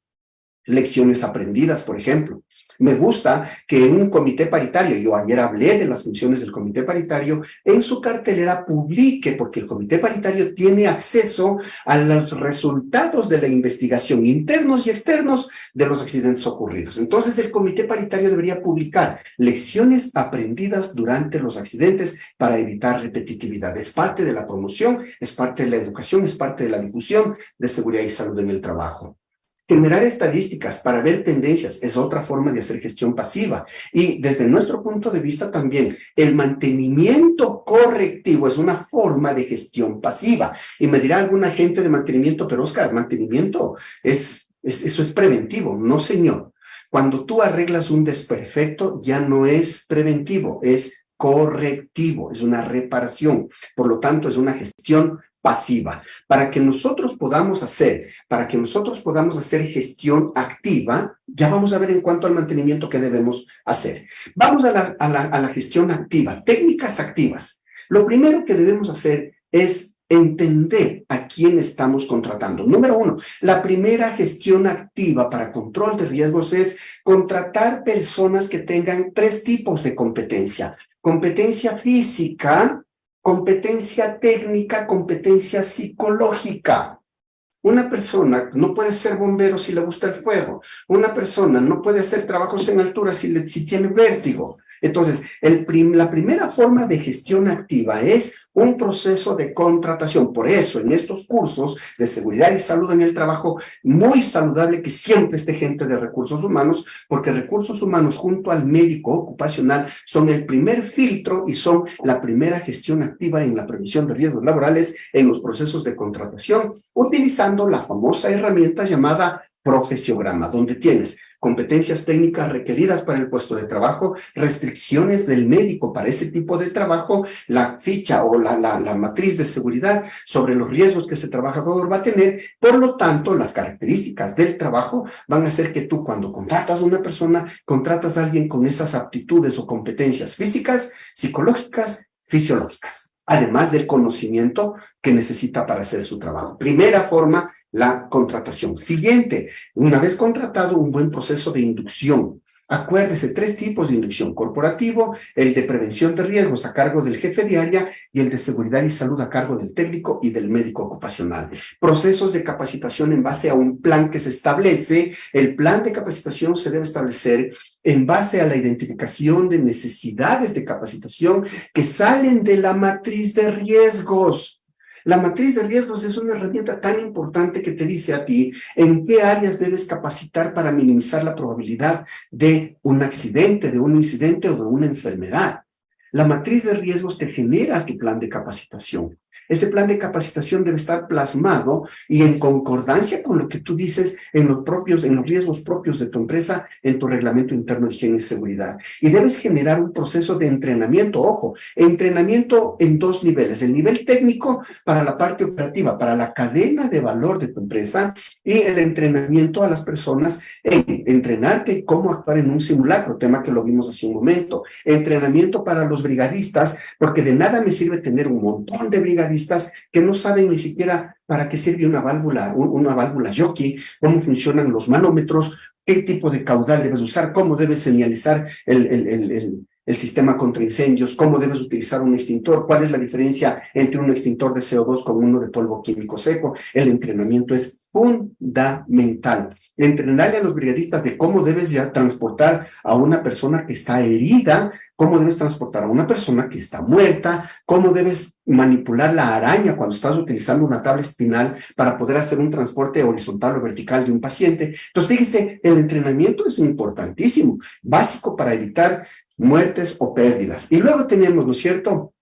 Lecciones aprendidas, por ejemplo. Me gusta que en un comité paritario, yo ayer hablé de las funciones del comité paritario, en su cartelera publique, porque el comité paritario tiene acceso a los resultados de la investigación internos y externos de los accidentes ocurridos. Entonces, el comité paritario debería publicar lecciones aprendidas durante los accidentes para evitar repetitividad. Es parte de la promoción, es parte de la educación, es parte de la difusión de seguridad y salud en el trabajo. Generar estadísticas para ver tendencias es otra forma de hacer gestión pasiva. Y desde nuestro punto de vista también, el mantenimiento correctivo es una forma de gestión pasiva. Y me dirá alguna gente de mantenimiento, pero Oscar, mantenimiento eso es preventivo. No, señor. Cuando tú arreglas un desperfecto, ya no es preventivo, es correctivo, es una reparación. Por lo tanto, es una gestión pasiva. Para que nosotros podamos hacer gestión activa, ya vamos a ver en cuanto al mantenimiento que debemos hacer. Vamos a la gestión activa, técnicas activas. Lo primero que debemos hacer es entender a quién estamos contratando. Número uno, la primera gestión activa para control de riesgos es contratar personas que tengan 3 tipos de competencia. Competencia física, competencia técnica, competencia psicológica. Una persona no puede ser bombero si le gusta el fuego. Una persona no puede hacer trabajos en altura si tiene vértigo. Entonces, la primera forma de gestión activa es un proceso de contratación. Por eso, en estos cursos de seguridad y salud en el trabajo, muy saludable que siempre esté gente de recursos humanos, porque recursos humanos junto al médico ocupacional son el primer filtro y son la primera gestión activa en la prevención de riesgos laborales en los procesos de contratación, utilizando la famosa herramienta llamada profesiograma, donde tienes competencias técnicas requeridas para el puesto de trabajo, restricciones del médico para ese tipo de trabajo, la ficha o la matriz de seguridad sobre los riesgos que ese trabajador va a tener. Por lo tanto, las características del trabajo van a hacer que tú, cuando contratas a una persona, contratas a alguien con esas aptitudes o competencias físicas, psicológicas, fisiológicas, además del conocimiento que necesita para hacer su trabajo. Primera forma, la contratación. Siguiente, una vez contratado, un buen proceso de inducción. Acuérdese, 3 tipos de inducción: corporativo, el de prevención de riesgos a cargo del jefe de área y el de seguridad y salud a cargo del técnico y del médico ocupacional. Procesos de capacitación en base a un plan que se establece. El plan de capacitación se debe establecer en base a la identificación de necesidades de capacitación que salen de la matriz de riesgos. La matriz de riesgos es una herramienta tan importante que te dice a ti en qué áreas debes capacitar para minimizar la probabilidad de un accidente, de un incidente o de una enfermedad. La matriz de riesgos te genera tu plan de capacitación. Ese plan de capacitación debe estar plasmado y en concordancia con lo que tú dices en los riesgos propios de tu empresa, en tu reglamento interno de higiene y seguridad. Y debes generar un proceso de entrenamiento, ojo, entrenamiento en 2 niveles: el nivel técnico para la parte operativa, para la cadena de valor de tu empresa, y el entrenamiento a las personas en entrenarte cómo actuar en un simulacro, tema que lo vimos hace un momento. Entrenamiento para los brigadistas, porque de nada me sirve tener un montón de brigadistas que no saben ni siquiera para qué sirve una válvula jockey, cómo funcionan los manómetros, qué tipo de caudal debes usar, cómo debes señalizar el sistema contra incendios, cómo debes utilizar un extintor, cuál es la diferencia entre un extintor de CO2 con uno de polvo químico seco. El entrenamiento es fundamental. Entrenarle a los brigadistas de cómo debes ya transportar a una persona que está herida, cómo debes transportar a una persona que está muerta, cómo debes manipular la araña cuando estás utilizando una tabla espinal para poder hacer un transporte horizontal o vertical de un paciente. Entonces, fíjense, el entrenamiento es importantísimo, básico para evitar muertes o pérdidas. Y luego tenemos, ¿no es cierto?,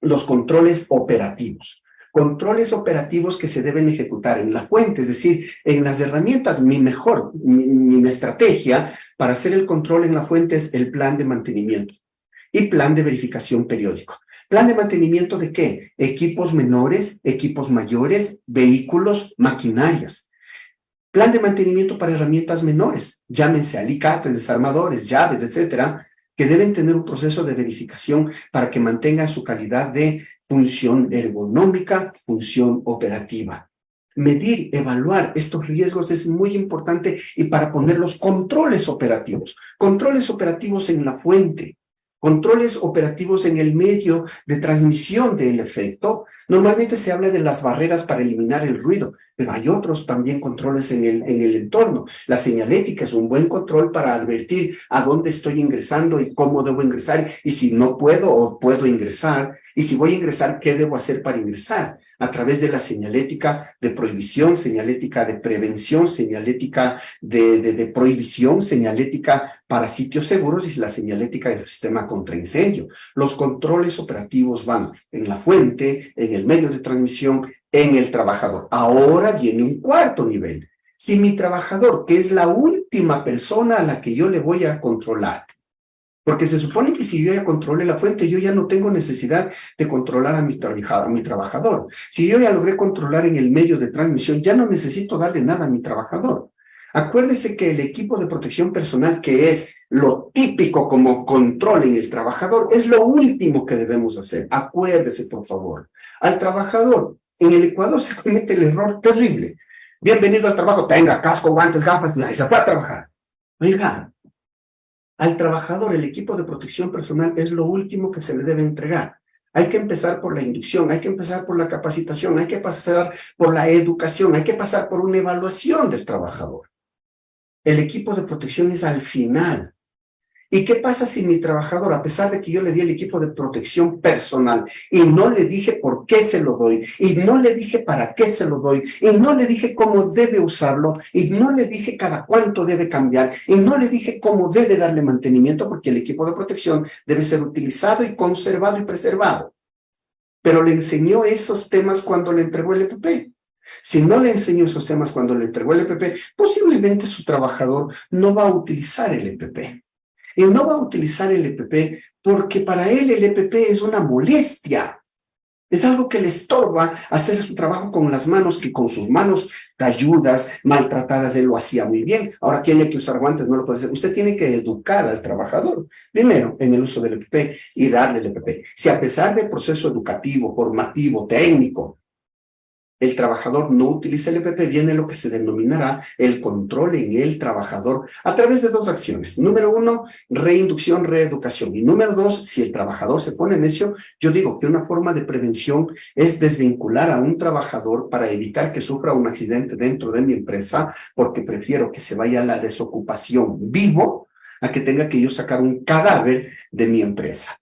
los controles operativos. controles operativos que se deben ejecutar en la fuente, es decir, en las herramientas. Mi estrategia para hacer el control en la fuente es el plan de mantenimiento y plan de verificación periódico. ¿Plan de mantenimiento de qué? Equipos menores, equipos mayores, vehículos, maquinarias. Plan de mantenimiento para herramientas menores, llámense alicates, desarmadores, llaves, etcétera, que deben tener un proceso de verificación para que mantenga su calidad de función ergonómica, función operativa. Medir, evaluar estos riesgos es muy importante y para poner los controles operativos en la fuente, controles operativos en el medio de transmisión del efecto. Normalmente se habla de las barreras para eliminar el ruido, pero hay otros también controles en el entorno. La señalética es un buen control para advertir a dónde estoy ingresando y cómo debo ingresar, y si no puedo o puedo ingresar, y si voy a ingresar, ¿qué debo hacer para ingresar? A través de la señalética de prohibición, señalética de prevención, señalética de prohibición, señalética para sitios seguros y la señalética del sistema contra incendio. Los controles operativos van en la fuente, en el medio de transmisión, en el trabajador. Ahora viene un cuarto nivel. Si mi trabajador, que es la última persona a la que yo le voy a controlar, porque se supone que si yo ya controlé la fuente, yo ya no tengo necesidad de controlar a mi trabajador. Si yo ya logré controlar en el medio de transmisión, ya no necesito darle nada a mi trabajador. Acuérdese que el equipo de protección personal, que es lo típico como control en el trabajador, es lo último que debemos hacer. Acuérdese, por favor. Al trabajador, en el Ecuador se comete el error terrible. Bienvenido al trabajo, tenga casco, guantes, gafas, y se fue a trabajar. Oiga, al trabajador, el equipo de protección personal es lo último que se le debe entregar. Hay que empezar por la inducción, hay que empezar por la capacitación, hay que pasar por la educación, hay que pasar por una evaluación del trabajador. El equipo de protección es al final. ¿Y qué pasa si mi trabajador, a pesar de que yo le di el equipo de protección personal y no le dije por qué se lo doy, y no le dije para qué se lo doy, y no le dije cómo debe usarlo, y no le dije cada cuánto debe cambiar, y no le dije cómo debe darle mantenimiento, porque el equipo de protección debe ser utilizado y conservado y preservado? Pero le enseñó esos temas cuando le entregó el EPP. Si no le enseñó esos temas cuando le entregó el EPP, posiblemente su trabajador no va a utilizar el EPP. Y no va a utilizar el EPP porque para él el EPP es una molestia. Es algo que le estorba hacer su trabajo con las manos, que con sus manos calludas, maltratadas, él lo hacía muy bien. Ahora tiene que usar guantes, no lo puede hacer. Usted tiene que educar al trabajador, primero, en el uso del EPP y darle el EPP. Si a pesar del proceso educativo, formativo, técnico, el trabajador no utiliza el EPP, viene lo que se denominará el control en el trabajador a través de dos acciones. Número uno, reinducción, reeducación. Y número dos, si el trabajador se pone necio, yo digo que una forma de prevención es desvincular a un trabajador para evitar que sufra un accidente dentro de mi empresa, porque prefiero que se vaya a la desocupación vivo a que tenga que yo sacar un cadáver de mi empresa.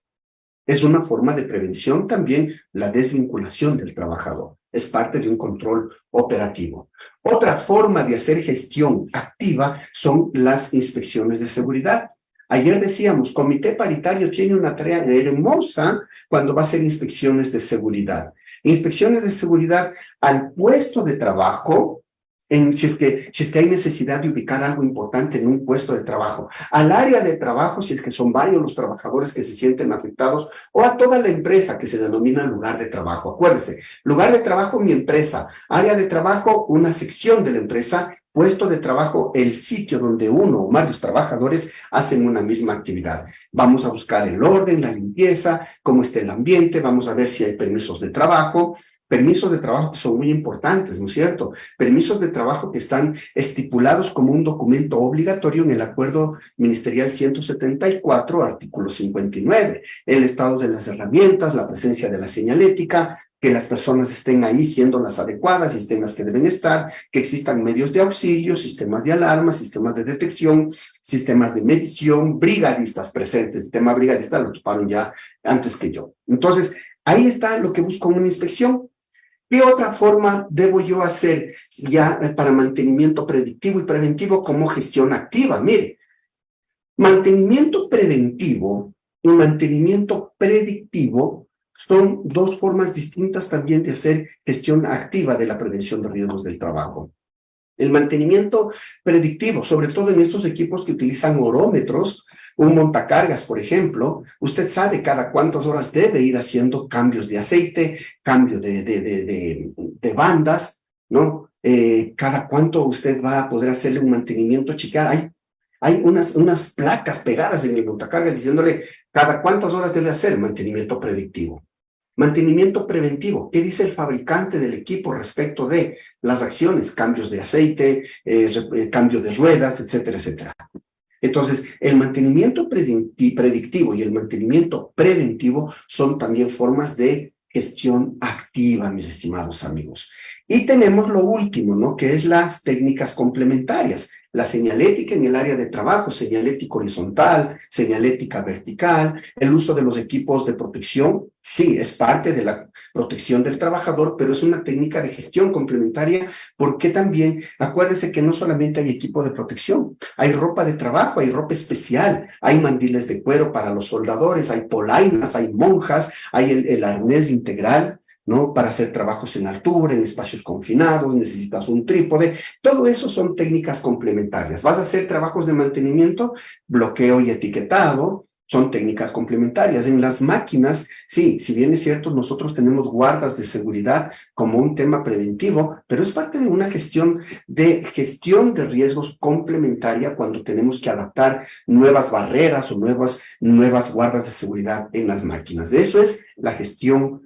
Es una forma de prevención también la desvinculación del trabajador. Es parte de un control operativo. Otra forma de hacer gestión activa son las inspecciones de seguridad. Ayer decíamos, Comité Paritario tiene una tarea hermosa cuando va a hacer inspecciones de seguridad. Inspecciones de seguridad al puesto de trabajo, si es que hay necesidad de ubicar algo importante en un puesto de trabajo, al área de trabajo, si es que son varios los trabajadores que se sienten afectados, o a toda la empresa que se denomina lugar de trabajo. Acuérdese, lugar de trabajo, mi empresa, área de trabajo, una sección de la empresa, puesto de trabajo, el sitio donde uno o varios trabajadores hacen una misma actividad. Vamos a buscar el orden, la limpieza, cómo está el ambiente, vamos a ver si hay permisos de trabajo que son muy importantes, ¿no es cierto? Permisos de trabajo que están estipulados como un documento obligatorio en el Acuerdo Ministerial 174, artículo 59. El estado de las herramientas, la presencia de la señalética, que las personas estén ahí siendo las adecuadas y estén las que deben estar, que existan medios de auxilio, sistemas de alarma, sistemas de detección, sistemas de medición, brigadistas presentes. El tema brigadista lo toparon ya antes que yo. Entonces, ahí está lo que busco en una inspección. ¿Qué otra forma debo yo hacer ya para mantenimiento predictivo y preventivo como gestión activa? Mire, mantenimiento preventivo y mantenimiento predictivo son dos formas distintas también de hacer gestión activa de la prevención de riesgos del trabajo. El mantenimiento predictivo, sobre todo en estos equipos que utilizan orómetros, un montacargas, por ejemplo, usted sabe cada cuántas horas debe ir haciendo cambios de aceite, cambio de bandas, ¿no? Cada cuánto usted va a poder hacerle un mantenimiento, checar. Hay unas placas pegadas en el montacargas diciéndole cada cuántas horas debe hacer mantenimiento predictivo. Mantenimiento preventivo. ¿Qué dice el fabricante del equipo respecto de las acciones? Cambios de aceite, cambio de ruedas, etcétera, etcétera. Entonces, el mantenimiento predictivo y el mantenimiento preventivo son también formas de gestión activa, mis estimados amigos. Y tenemos lo último, ¿no? Que es las técnicas complementarias. La señalética en el área de trabajo, señalética horizontal, señalética vertical, el uso de los equipos de protección, sí, es parte de la protección del trabajador, pero es una técnica de gestión complementaria porque también, acuérdense que no solamente hay equipo de protección, hay ropa de trabajo, hay ropa especial, hay mandiles de cuero para los soldadores, hay polainas, hay monjas, hay el arnés integral, ¿no? Para hacer trabajos en altura, en espacios confinados, necesitas un trípode. Todo eso son técnicas complementarias. Vas a hacer trabajos de mantenimiento, bloqueo y etiquetado, son técnicas complementarias. En las máquinas, sí, si bien es cierto, nosotros tenemos guardas de seguridad como un tema preventivo, pero es parte de una gestión de riesgos complementaria cuando tenemos que adaptar nuevas barreras o nuevas guardas de seguridad en las máquinas. De eso es la gestión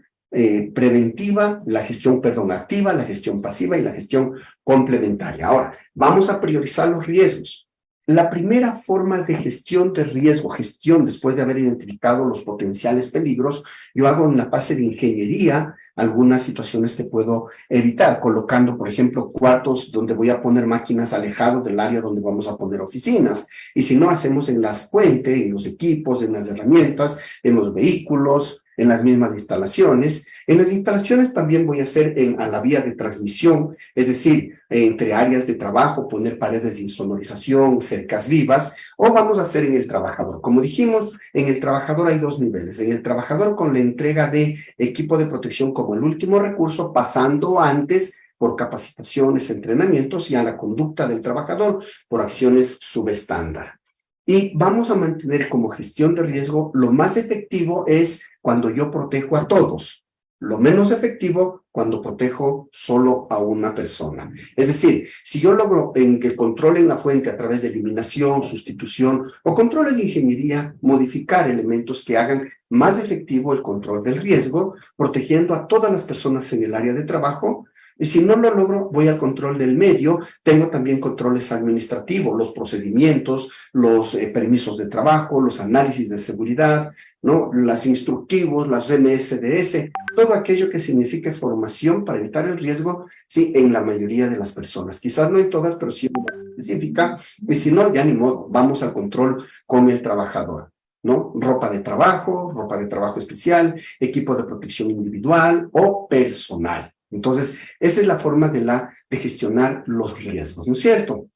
preventiva, la gestión, activa, la gestión pasiva y la gestión complementaria. Ahora, vamos a priorizar los riesgos. La primera forma de gestión de riesgo, gestión después de haber identificado los potenciales peligros, yo hago en la fase de ingeniería algunas situaciones que puedo evitar, colocando, por ejemplo, cuartos donde voy a poner máquinas alejados del área donde vamos a poner oficinas. Y si no, hacemos en las fuentes, en los equipos, en las herramientas, en los vehículos, en las mismas instalaciones. En las instalaciones también voy a hacer a la vía de transmisión, es decir, entre áreas de trabajo, poner paredes de insonorización, cercas vivas, o vamos a hacer en el trabajador. Como dijimos, en el trabajador hay dos niveles. En el trabajador con la entrega de equipo de protección como el último recurso, pasando antes por capacitaciones, entrenamientos y a la conducta del trabajador por acciones subestándar. Y vamos a mantener como gestión de riesgo, lo más efectivo es cuando yo protejo a todos, lo menos efectivo cuando protejo solo a una persona. Es decir, si yo logro que controlen la fuente a través de eliminación, sustitución o control de ingeniería, modificar elementos que hagan más efectivo el control del riesgo, protegiendo a todas las personas en el área de trabajo. Y si no lo logro, voy al control del medio. Tengo también controles administrativos, los procedimientos, los permisos de trabajo, los análisis de seguridad, ¿no? Los instructivos, las MSDS, todo aquello que signifique formación para evitar el riesgo, sí, en la mayoría de las personas. Quizás no en todas, pero sí en una específica. Y si no, ya ni modo, vamos al control con el trabajador, ¿no? Ropa de trabajo especial, equipo de protección individual o personal. Entonces, esa es la forma de gestionar los riesgos, ¿no es cierto?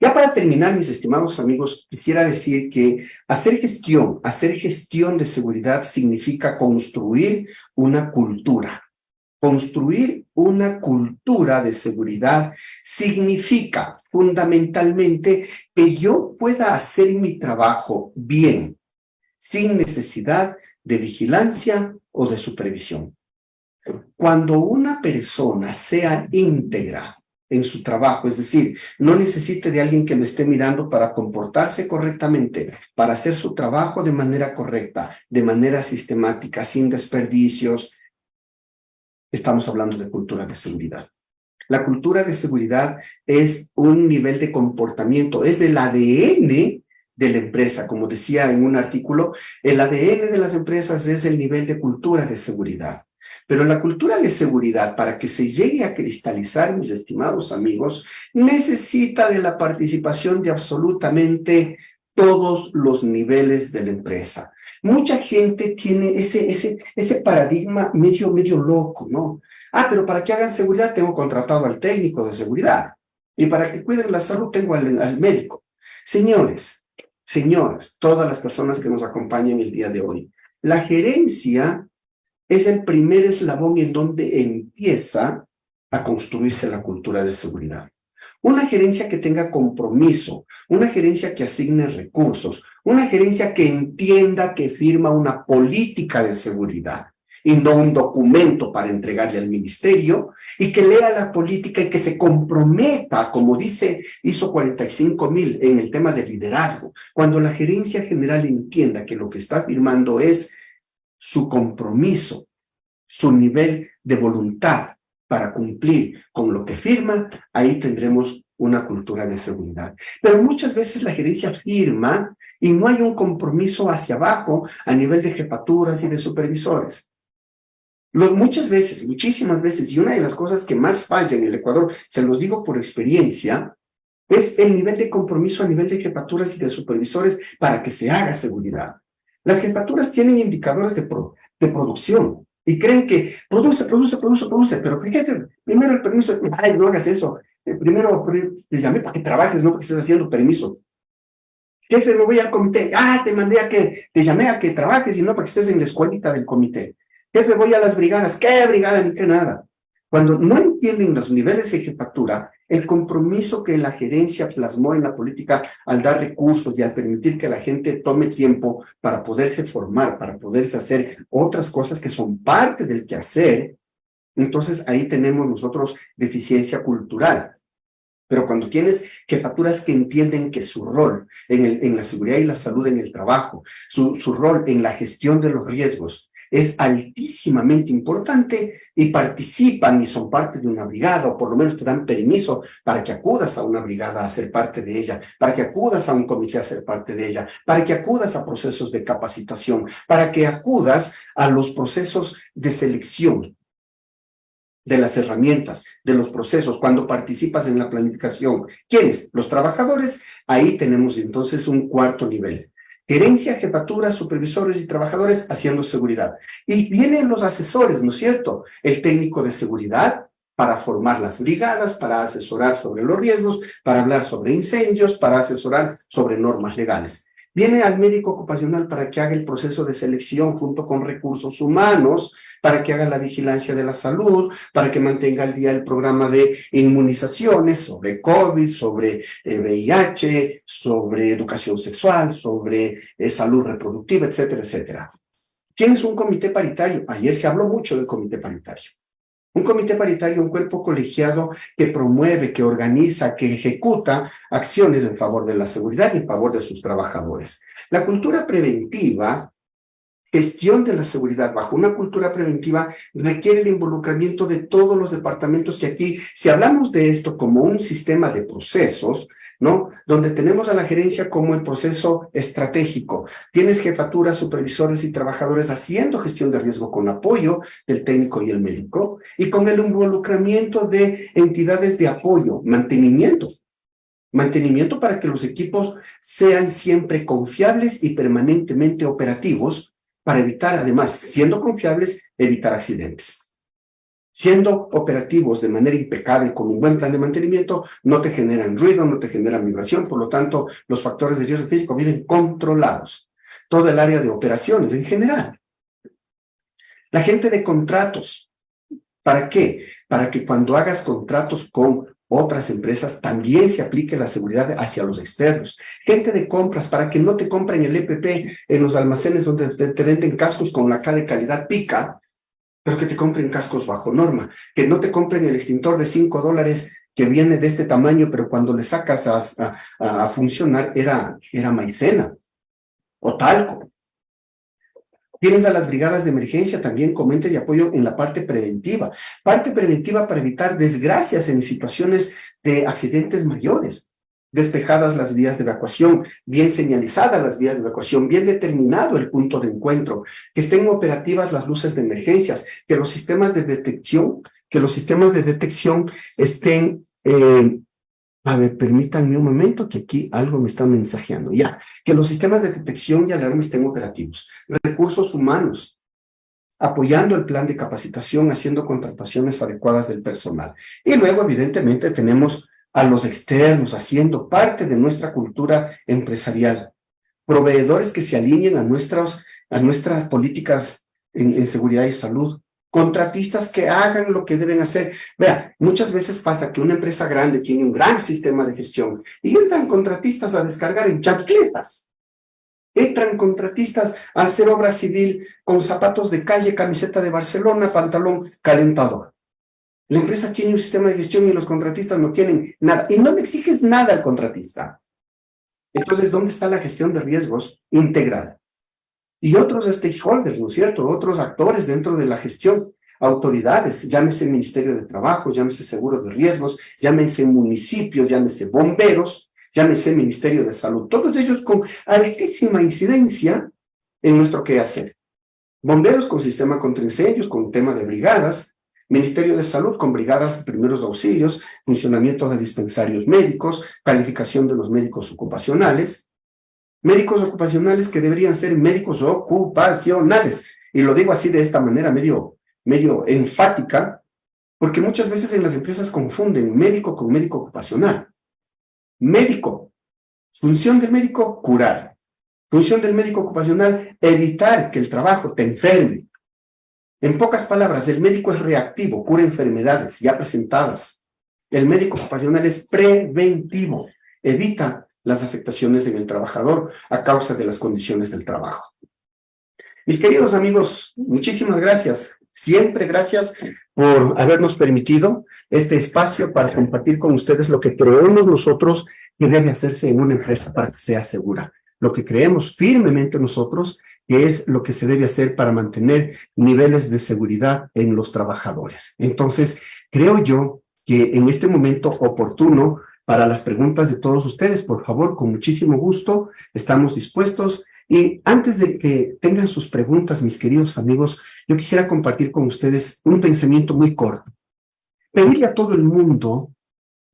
Ya para terminar, mis estimados amigos, quisiera decir que hacer gestión de seguridad significa construir una cultura. Construir una cultura de seguridad significa fundamentalmente que yo pueda hacer mi trabajo bien, sin necesidad de vigilancia o de supervisión. Cuando una persona sea íntegra en su trabajo, es decir, no necesite de alguien que lo esté mirando para comportarse correctamente, para hacer su trabajo de manera correcta, de manera sistemática, sin desperdicios, estamos hablando de cultura de seguridad. La cultura de seguridad es un nivel de comportamiento, es del ADN de la empresa. Como decía en un artículo, el ADN de las empresas es el nivel de cultura de seguridad. Pero la cultura de seguridad, para que se llegue a cristalizar, mis estimados amigos, necesita de la participación de absolutamente todos los niveles de la empresa. Mucha gente tiene ese paradigma medio loco, ¿no? Ah, pero para que hagan seguridad tengo contratado al técnico de seguridad. Y para que cuiden la salud tengo al médico. Señores, señoras, todas las personas que nos acompañan el día de hoy, la gerencia es el primer eslabón en donde empieza a construirse la cultura de seguridad. Una gerencia que tenga compromiso, una gerencia que asigne recursos, una gerencia que entienda que firma una política de seguridad y no un documento para entregarle al ministerio, y que lea la política y que se comprometa, como dice ISO 45000 en el tema de liderazgo. Cuando la gerencia general entienda que lo que está firmando es su compromiso, su nivel de voluntad para cumplir con lo que firma, ahí tendremos una cultura de seguridad. Pero muchas veces la gerencia firma y no hay un compromiso hacia abajo a nivel de jefaturas y de supervisores. Muchas veces, muchísimas veces, y una de las cosas que más falla en el Ecuador, se los digo por experiencia, es el nivel de compromiso a nivel de jefaturas y de supervisores para que se haga seguridad. Las jefaturas tienen indicadores de producción y creen que produce, pero jefe, primero el permiso, ay, no hagas eso, primero te llamé para que trabajes, no porque estés haciendo permiso. Jefe, me voy al comité, te mandé a que, te llamé a que trabajes y no para que estés en la escuelita del comité. Jefe, voy a las brigadas, ¿qué brigada ni qué nada? Cuando no entienden los niveles de jefatura, el compromiso que la gerencia plasmó en la política al dar recursos y al permitir que la gente tome tiempo para poderse formar, para poderse hacer otras cosas que son parte del quehacer, entonces ahí tenemos nosotros deficiencia cultural. Pero cuando tienes jefaturas que entienden que su rol en la seguridad y la salud en el trabajo, su rol en la gestión de los riesgos, es altísimamente importante y participan y son parte de una brigada, o por lo menos te dan permiso para que acudas a una brigada a ser parte de ella, para que acudas a un comité a ser parte de ella, para que acudas a procesos de capacitación, para que acudas a los procesos de selección de las herramientas, de los procesos, cuando participas en la planificación. ¿Quiénes? Los trabajadores. Ahí tenemos entonces un cuarto nivel. Gerencia, jefatura, supervisores y trabajadores haciendo seguridad. Y vienen los asesores, ¿no es cierto? El técnico de seguridad para formar las brigadas, para asesorar sobre los riesgos, para hablar sobre incendios, para asesorar sobre normas legales. Viene al médico ocupacional para que haga el proceso de selección junto con recursos humanos, para que haga la vigilancia de la salud, para que mantenga al día el programa de inmunizaciones sobre COVID, sobre VIH, sobre educación sexual, sobre salud reproductiva, etcétera, etcétera. ¿Quién es un comité paritario? Ayer se habló mucho del comité paritario. Un comité paritario, un cuerpo colegiado que promueve, que organiza, que ejecuta acciones en favor de la seguridad y en favor de sus trabajadores. La cultura preventiva, gestión de la seguridad bajo una cultura preventiva, requiere el involucramiento de todos los departamentos que aquí, si hablamos de esto como un sistema de procesos, ¿no? Donde tenemos a la gerencia como el proceso estratégico. Tienes jefaturas, supervisores y trabajadores haciendo gestión de riesgo con apoyo del técnico y el médico, y con el involucramiento de entidades de apoyo, mantenimiento para que los equipos sean siempre confiables y permanentemente operativos, para evitar, además, siendo confiables, evitar accidentes. Siendo operativos de manera impecable, con un buen plan de mantenimiento, no te generan ruido, no te generan vibración, por lo tanto, los factores de riesgo físico vienen controlados. Todo el área de operaciones en general. La gente de contratos, ¿para qué? Para que cuando hagas contratos con otras empresas también se aplique la seguridad hacia los externos. Gente de compras, para que no te compren el EPP en los almacenes donde te venden cascos con la K de calidad pica, pero que te compren cascos bajo norma, que no te compren el extintor de $5 que viene de este tamaño, pero cuando le sacas a funcionar era maicena o talco. Tienes a las brigadas de emergencia también como ente de apoyo en la parte preventiva para evitar desgracias en situaciones de accidentes mayores. Despejadas las vías de evacuación, bien señalizadas las vías de evacuación, bien determinado el punto de encuentro, que estén operativas las luces de emergencias, que los sistemas de detección estén... a ver, permítanme un momento que aquí algo me está mensajeando. Ya, que los sistemas de detección y alarma estén operativos. Recursos humanos, apoyando el plan de capacitación, haciendo contrataciones adecuadas del personal. Y luego, evidentemente, tenemos a los externos haciendo parte de nuestra cultura empresarial. Proveedores que se alineen a nuestras políticas en seguridad y salud. Contratistas que hagan lo que deben hacer. Vea, muchas veces pasa que una empresa grande tiene un gran sistema de gestión y entran contratistas a descargar en chancletas. Entran contratistas a hacer obra civil con zapatos de calle, camiseta de Barcelona, pantalón calentador. La empresa tiene un sistema de gestión y los contratistas no tienen nada. Y no le exiges nada al contratista. Entonces, ¿dónde está la gestión de riesgos integral? Y otros stakeholders, ¿no es cierto? Otros actores dentro de la gestión, autoridades, llámese Ministerio de Trabajo, llámese Seguro de Riesgos, llámese municipios, llámese bomberos, llámese Ministerio de Salud. Todos ellos con altísima incidencia en nuestro quehacer. Bomberos con sistema contra incendios, con tema de brigadas, Ministerio de Salud con brigadas de primeros auxilios, funcionamiento de dispensarios médicos, calificación de los médicos ocupacionales, médicos ocupacionales que deberían ser médicos ocupacionales. Y lo digo así de esta manera medio enfática, porque muchas veces en las empresas confunden médico con médico ocupacional. Médico, función del médico, curar. Función del médico ocupacional, evitar que el trabajo te enferme. En pocas palabras, el médico es reactivo, cura enfermedades ya presentadas. El médico ocupacional es preventivo, evita las afectaciones en el trabajador a causa de las condiciones del trabajo. Mis queridos amigos, muchísimas gracias. Siempre gracias por habernos permitido este espacio para compartir con ustedes lo que creemos nosotros que debe hacerse en una empresa para que sea segura. Lo que creemos firmemente nosotros que es lo que se debe hacer para mantener niveles de seguridad en los trabajadores. Entonces, creo yo que en este momento oportuno para las preguntas de todos ustedes, por favor, con muchísimo gusto, estamos dispuestos. Y antes de que tengan sus preguntas, mis queridos amigos, yo quisiera compartir con ustedes un pensamiento muy corto. Pedirle a todo el mundo,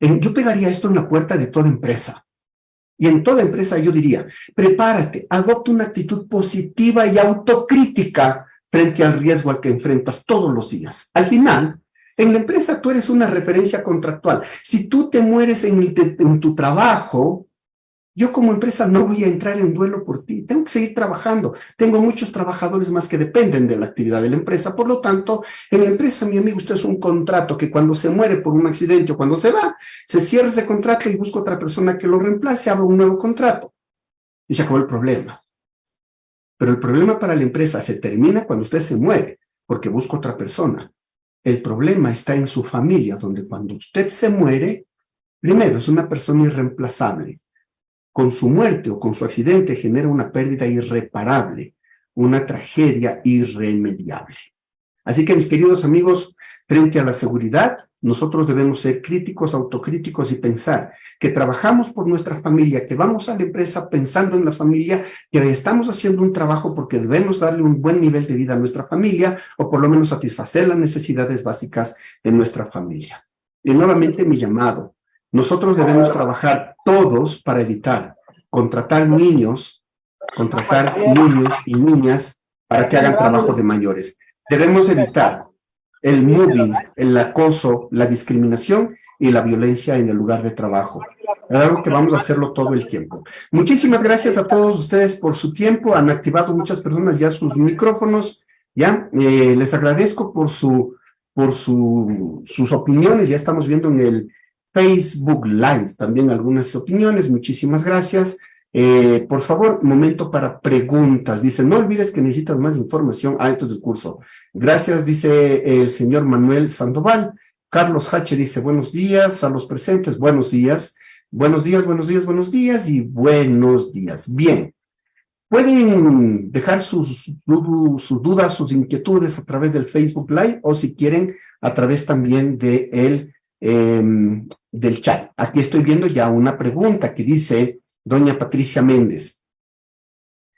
yo pegaría esto en la puerta de toda empresa. Y en toda empresa yo diría, prepárate, adopta una actitud positiva y autocrítica frente al riesgo al que enfrentas todos los días. Al final, en la empresa tú eres una referencia contractual. Si tú te mueres en tu trabajo, yo como empresa no voy a entrar en duelo por ti. Tengo que seguir trabajando. Tengo muchos trabajadores más que dependen de la actividad de la empresa. Por lo tanto, en la empresa, mi amigo, usted es un contrato que cuando se muere por un accidente o cuando se va, se cierra ese contrato y busca otra persona que lo reemplace, abre un nuevo contrato. Y se acabó el problema. Pero el problema para la empresa se termina cuando usted se muere, porque busca otra persona. El problema está en su familia, donde cuando usted se muere, primero es una persona irreemplazable. Con su muerte o con su accidente genera una pérdida irreparable, una tragedia irremediable. Así que, mis queridos amigos, frente a la seguridad, nosotros debemos ser críticos, autocríticos y pensar que trabajamos por nuestra familia, que vamos a la empresa pensando en la familia, que estamos haciendo un trabajo porque debemos darle un buen nivel de vida a nuestra familia o por lo menos satisfacer las necesidades básicas de nuestra familia. Y nuevamente mi llamado. Nosotros debemos trabajar todos para evitar contratar niños y niñas para que hagan trabajo de mayores. Debemos evitar el mobbing, el acoso, la discriminación y la violencia en el lugar de trabajo. Es algo que vamos a hacerlo todo el tiempo. Muchísimas gracias a todos ustedes por su tiempo. Han activado muchas personas ya sus micrófonos. ¿Ya? Les agradezco por sus opiniones. Ya estamos viendo en el Facebook Live también algunas opiniones. Muchísimas gracias. Por favor, momento para preguntas. Dice, no olvides que necesitas más información. Esto es el curso. Gracias, dice el señor Manuel Sandoval. Carlos H. dice, buenos días a los presentes. Buenos días. Buenos días, buenos días, buenos días y buenos días. Bien. Pueden dejar sus dudas, sus inquietudes a través del Facebook Live o si quieren a través también del chat. Aquí estoy viendo ya una pregunta que dice doña Patricia Méndez.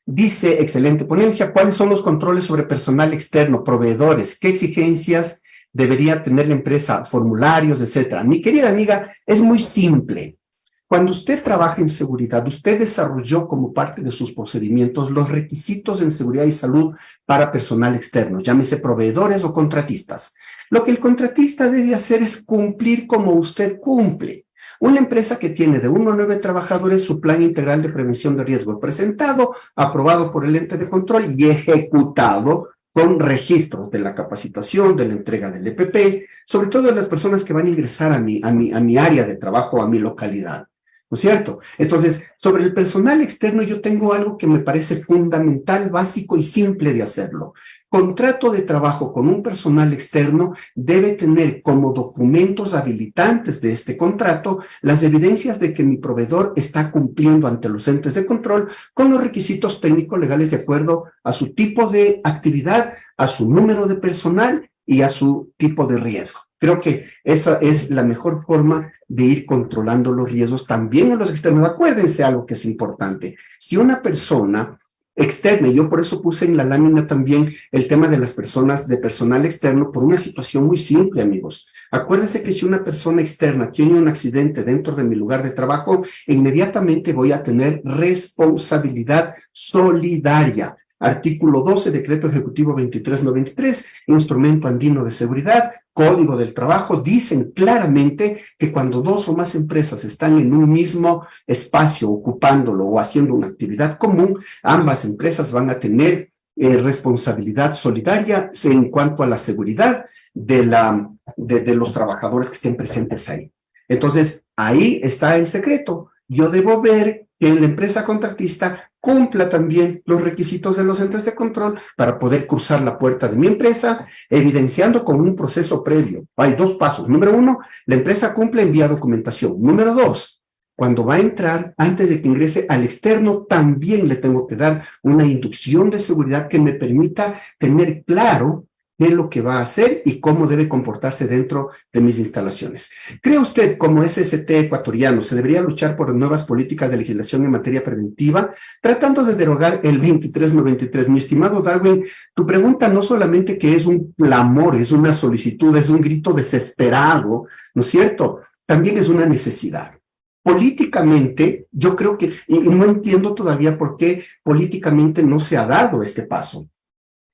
Dice, excelente ponencia, ¿cuáles son los controles sobre personal externo, proveedores? ¿Qué exigencias debería tener la empresa? Formularios, etcétera. Mi querida amiga, es muy simple. Cuando usted trabaja en seguridad, usted desarrolló como parte de sus procedimientos los requisitos en seguridad y salud para personal externo, llámese proveedores o contratistas. Lo que el contratista debe hacer es cumplir como usted cumple. Una empresa que tiene de 1 a 9 trabajadores su plan integral de prevención de riesgo presentado, aprobado por el ente de control y ejecutado con registros de la capacitación, de la entrega del EPP, sobre todo de las personas que van a ingresar a mi área de trabajo, a mi localidad. ¿No es cierto? Entonces, sobre el personal externo yo tengo algo que me parece fundamental, básico y simple de hacerlo. Contrato de trabajo con un personal externo debe tener como documentos habilitantes de este contrato las evidencias de que mi proveedor está cumpliendo ante los entes de control con los requisitos técnicos legales de acuerdo a su tipo de actividad, a su número de personal y a su tipo de riesgo. Creo que esa es la mejor forma de ir controlando los riesgos también en los externos. Acuérdense algo que es importante. Si una persona externa, y yo por eso puse en la lámina también el tema de las personas de personal externo por una situación muy simple, amigos. Acuérdense que si una persona externa tiene un accidente dentro de mi lugar de trabajo, inmediatamente voy a tener responsabilidad solidaria. Artículo 12, Decreto Ejecutivo 2393, Instrumento Andino de Seguridad, Código del Trabajo, dicen claramente que cuando dos o más empresas están en un mismo espacio ocupándolo o haciendo una actividad común, ambas empresas van a tener responsabilidad solidaria en cuanto a la seguridad de los trabajadores que estén presentes ahí. Entonces, ahí está el secreto. Yo debo ver que la empresa contratista cumpla también los requisitos de los entes de control para poder cruzar la puerta de mi empresa, evidenciando con un proceso previo. Hay dos pasos. Número uno, la empresa cumple, envía documentación. Número dos, cuando va a entrar, antes de que ingrese al externo, también le tengo que dar una inducción de seguridad que me permita tener claro qué es lo que va a hacer y cómo debe comportarse dentro de mis instalaciones. ¿Cree usted, como SST ecuatoriano, se debería luchar por nuevas políticas de legislación en materia preventiva, tratando de derogar el 2393? Mi estimado Darwin, tu pregunta no solamente que es un clamor, es una solicitud, es un grito desesperado, ¿no es cierto? También es una necesidad. Políticamente, yo creo que, y no entiendo todavía por qué políticamente no se ha dado este paso.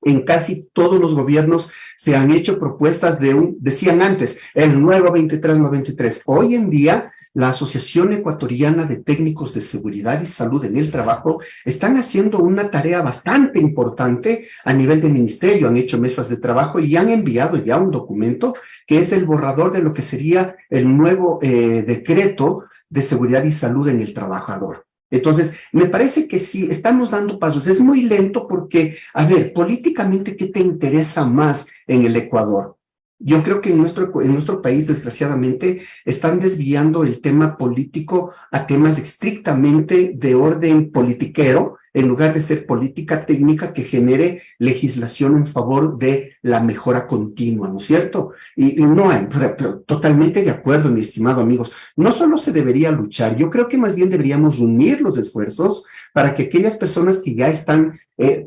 En casi todos los gobiernos se han hecho propuestas decían antes, el nuevo 2393. Hoy en día, la Asociación Ecuatoriana de Técnicos de Seguridad y Salud en el Trabajo están haciendo una tarea bastante importante a nivel del ministerio. Han hecho mesas de trabajo y han enviado ya un documento que es el borrador de lo que sería el nuevo decreto de seguridad y salud en el trabajador. Entonces, me parece que sí, estamos dando pasos. Es muy lento porque, a ver, políticamente, ¿qué te interesa más en el Ecuador? Yo creo que en nuestro país, desgraciadamente, están desviando el tema político a temas estrictamente de orden politiquero, en lugar de ser política técnica que genere legislación en favor de la mejora continua, ¿no es cierto? Y no hay, pero totalmente de acuerdo, mi estimado amigos. No solo se debería luchar, yo creo que más bien deberíamos unir los esfuerzos para que aquellas personas que ya están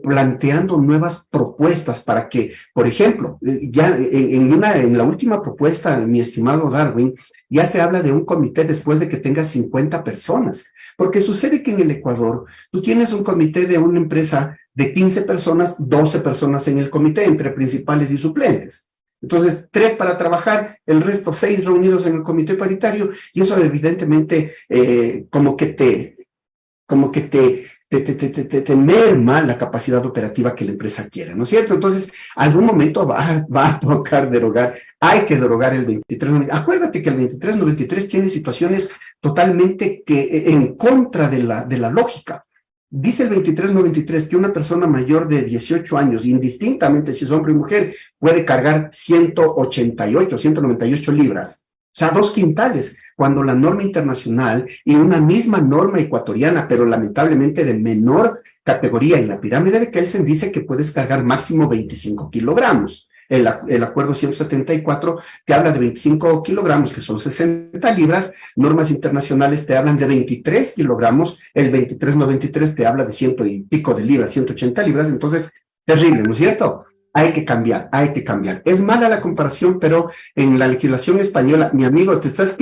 planteando nuevas propuestas para que, por ejemplo, ya en la última propuesta, mi estimado Darwin, ya se habla de un comité después de que tenga 50 personas, porque sucede que en el Ecuador tú tienes un comité de una empresa de 15 personas, 12 personas en el comité, entre principales y suplentes. Entonces, 3 para trabajar, el resto 6 reunidos en el comité paritario, y eso evidentemente como que te merma la capacidad operativa que la empresa quiere, ¿no es cierto? Entonces, algún momento va a tocar derogar, hay que derogar el 2393. Acuérdate que el 2393 tiene situaciones totalmente en contra de la lógica. Dice el 2393 que una persona mayor de 18 años, indistintamente si es hombre o mujer, puede cargar 188, 198 libras. O sea, 2 quintales, cuando la norma internacional y una misma norma ecuatoriana, pero lamentablemente de menor categoría en la pirámide de Kelsen, dice que puedes cargar máximo 25 kilogramos. El acuerdo 174 te habla de 25 kilogramos, que son 60 libras. Normas internacionales te hablan de 23 kilogramos. El 2393 te habla de 100 y pico de libras, 180 libras. Entonces, terrible, ¿no es cierto? Hay que cambiar, hay que cambiar. Es mala la comparación, pero en la legislación española, mi amigo, te estás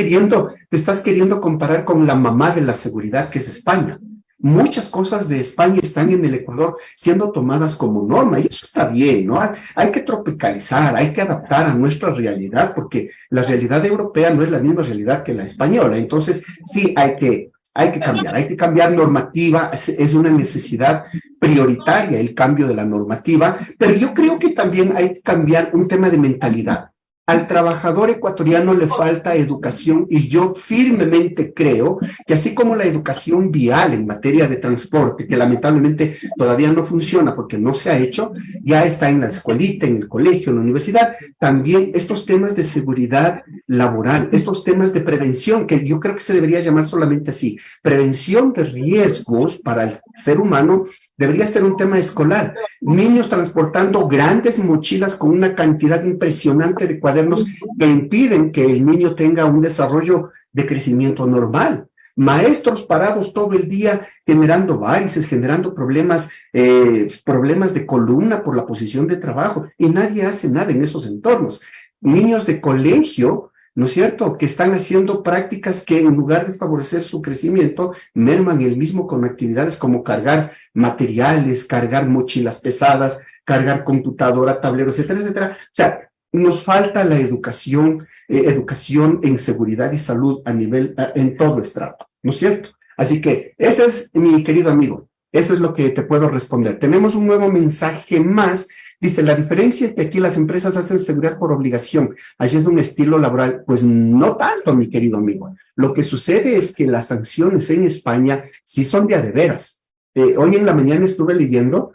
queriendo comparar con la mamá de la seguridad, que es España. Muchas cosas de España están en el Ecuador siendo tomadas como norma, y eso está bien, ¿no? Hay que tropicalizar, hay que adaptar a nuestra realidad, porque la realidad europea no es la misma realidad que la española. Entonces, sí, hay que hay que cambiar normativa, es una necesidad prioritaria el cambio de la normativa, pero yo creo que también hay que cambiar un tema de mentalidad. Al trabajador ecuatoriano le falta educación y yo firmemente creo que así como la educación vial en materia de transporte, que lamentablemente todavía no funciona porque no se ha hecho, ya está en la escuelita, en el colegio, en la universidad, también estos temas de seguridad laboral, estos temas de prevención, que yo creo que se debería llamar solamente así, prevención de riesgos para el ser humano, debería ser un tema escolar. Niños transportando grandes mochilas con una cantidad impresionante de cuadernos que impiden que el niño tenga un desarrollo de crecimiento normal. Maestros parados todo el día generando varices, generando problemas de columna por la posición de trabajo, y nadie hace nada en esos entornos. Niños de colegio, ¿no es cierto?, que están haciendo prácticas que en lugar de favorecer su crecimiento, merman el mismo con actividades como cargar materiales, cargar mochilas pesadas, cargar computadora, tableros, etcétera, etcétera. O sea, nos falta la educación, educación en seguridad y salud a nivel, en todo estrato, ¿no es cierto? Así que ese es, mi querido amigo, eso es lo que te puedo responder. Tenemos un nuevo mensaje más. Dice, la diferencia es que aquí las empresas hacen seguridad por obligación, allí es un estilo laboral. Pues no tanto, mi querido amigo. Lo que sucede es que las sanciones en España sí son de a de veras. Hoy en la mañana estuve leyendo,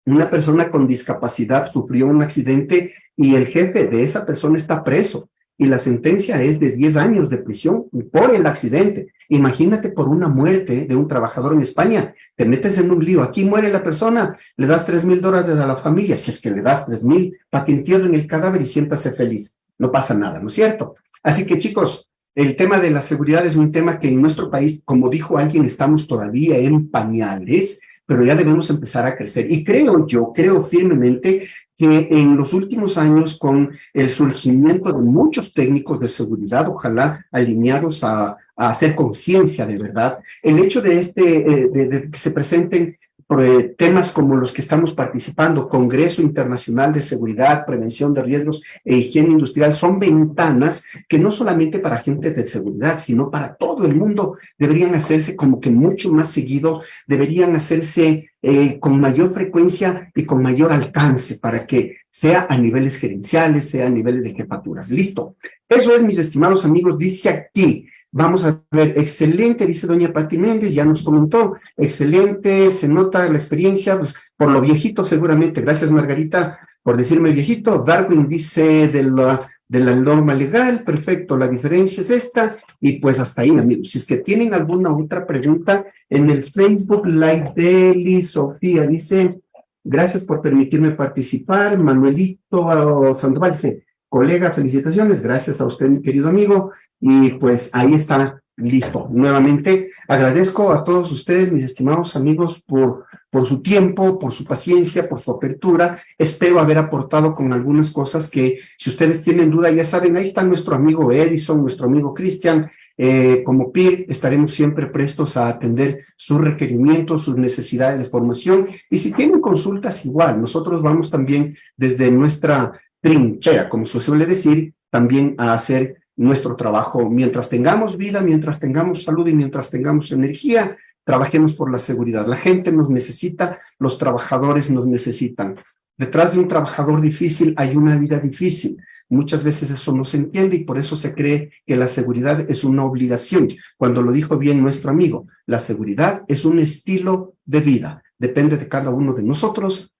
una persona con discapacidad sufrió un accidente y el jefe de esa persona está preso y la sentencia es de 10 años de prisión por el accidente. Imagínate por una muerte de un trabajador en España, te metes en un lío, aquí muere la persona, le das $3,000 a la familia, si es que le das 3,000 para que entierren el cadáver y siéntase feliz. No pasa nada, ¿no es cierto? Así que chicos, el tema de la seguridad es un tema que en nuestro país, como dijo alguien, estamos todavía en pañales, pero ya debemos empezar a crecer. Y creo firmemente que en los últimos años, con el surgimiento de muchos técnicos de seguridad, ojalá alineados a hacer conciencia de verdad, el hecho de que se presenten temas como los que estamos participando, Congreso Internacional de Seguridad, Prevención de Riesgos e Higiene Industrial, son ventanas que no solamente para gente de seguridad, sino para todo el mundo deberían hacerse como que mucho más seguido, deberían hacerse con mayor frecuencia y con mayor alcance para que sea a niveles gerenciales, sea a niveles de jefaturas. Listo. Eso es, mis estimados amigos, dice aquí. Vamos a ver, excelente, dice doña Pati Méndez, ya nos comentó, excelente, se nota la experiencia, pues por lo viejito seguramente, gracias Margarita por decirme viejito. Darwin dice de la norma legal, perfecto, la diferencia es esta, y pues hasta ahí, amigos. Si es que tienen alguna otra pregunta, en el Facebook Live de Sofía dice, gracias por permitirme participar. Manuelito Sandoval dice, colega, felicitaciones, gracias a usted, mi querido amigo. Y pues ahí está, listo. Nuevamente agradezco a todos ustedes, mis estimados amigos, por su tiempo, por su paciencia, por su apertura. Espero haber aportado con algunas cosas que, si ustedes tienen duda, ya saben, ahí está nuestro amigo Edison, nuestro amigo Cristian. Como PIR estaremos siempre prestos a atender sus requerimientos, sus necesidades de formación. Y si tienen consultas, igual, nosotros vamos también desde nuestra trinchera, como se suele decir, también a hacer nuestro trabajo. Mientras tengamos vida, mientras tengamos salud y mientras tengamos energía, trabajemos por la seguridad. La gente nos necesita, los trabajadores nos necesitan. Detrás de un trabajador difícil hay una vida difícil. Muchas veces eso no se entiende y por eso se cree que la seguridad es una obligación. Cuando lo dijo bien nuestro amigo, la seguridad es un estilo de vida. Depende de cada uno de nosotros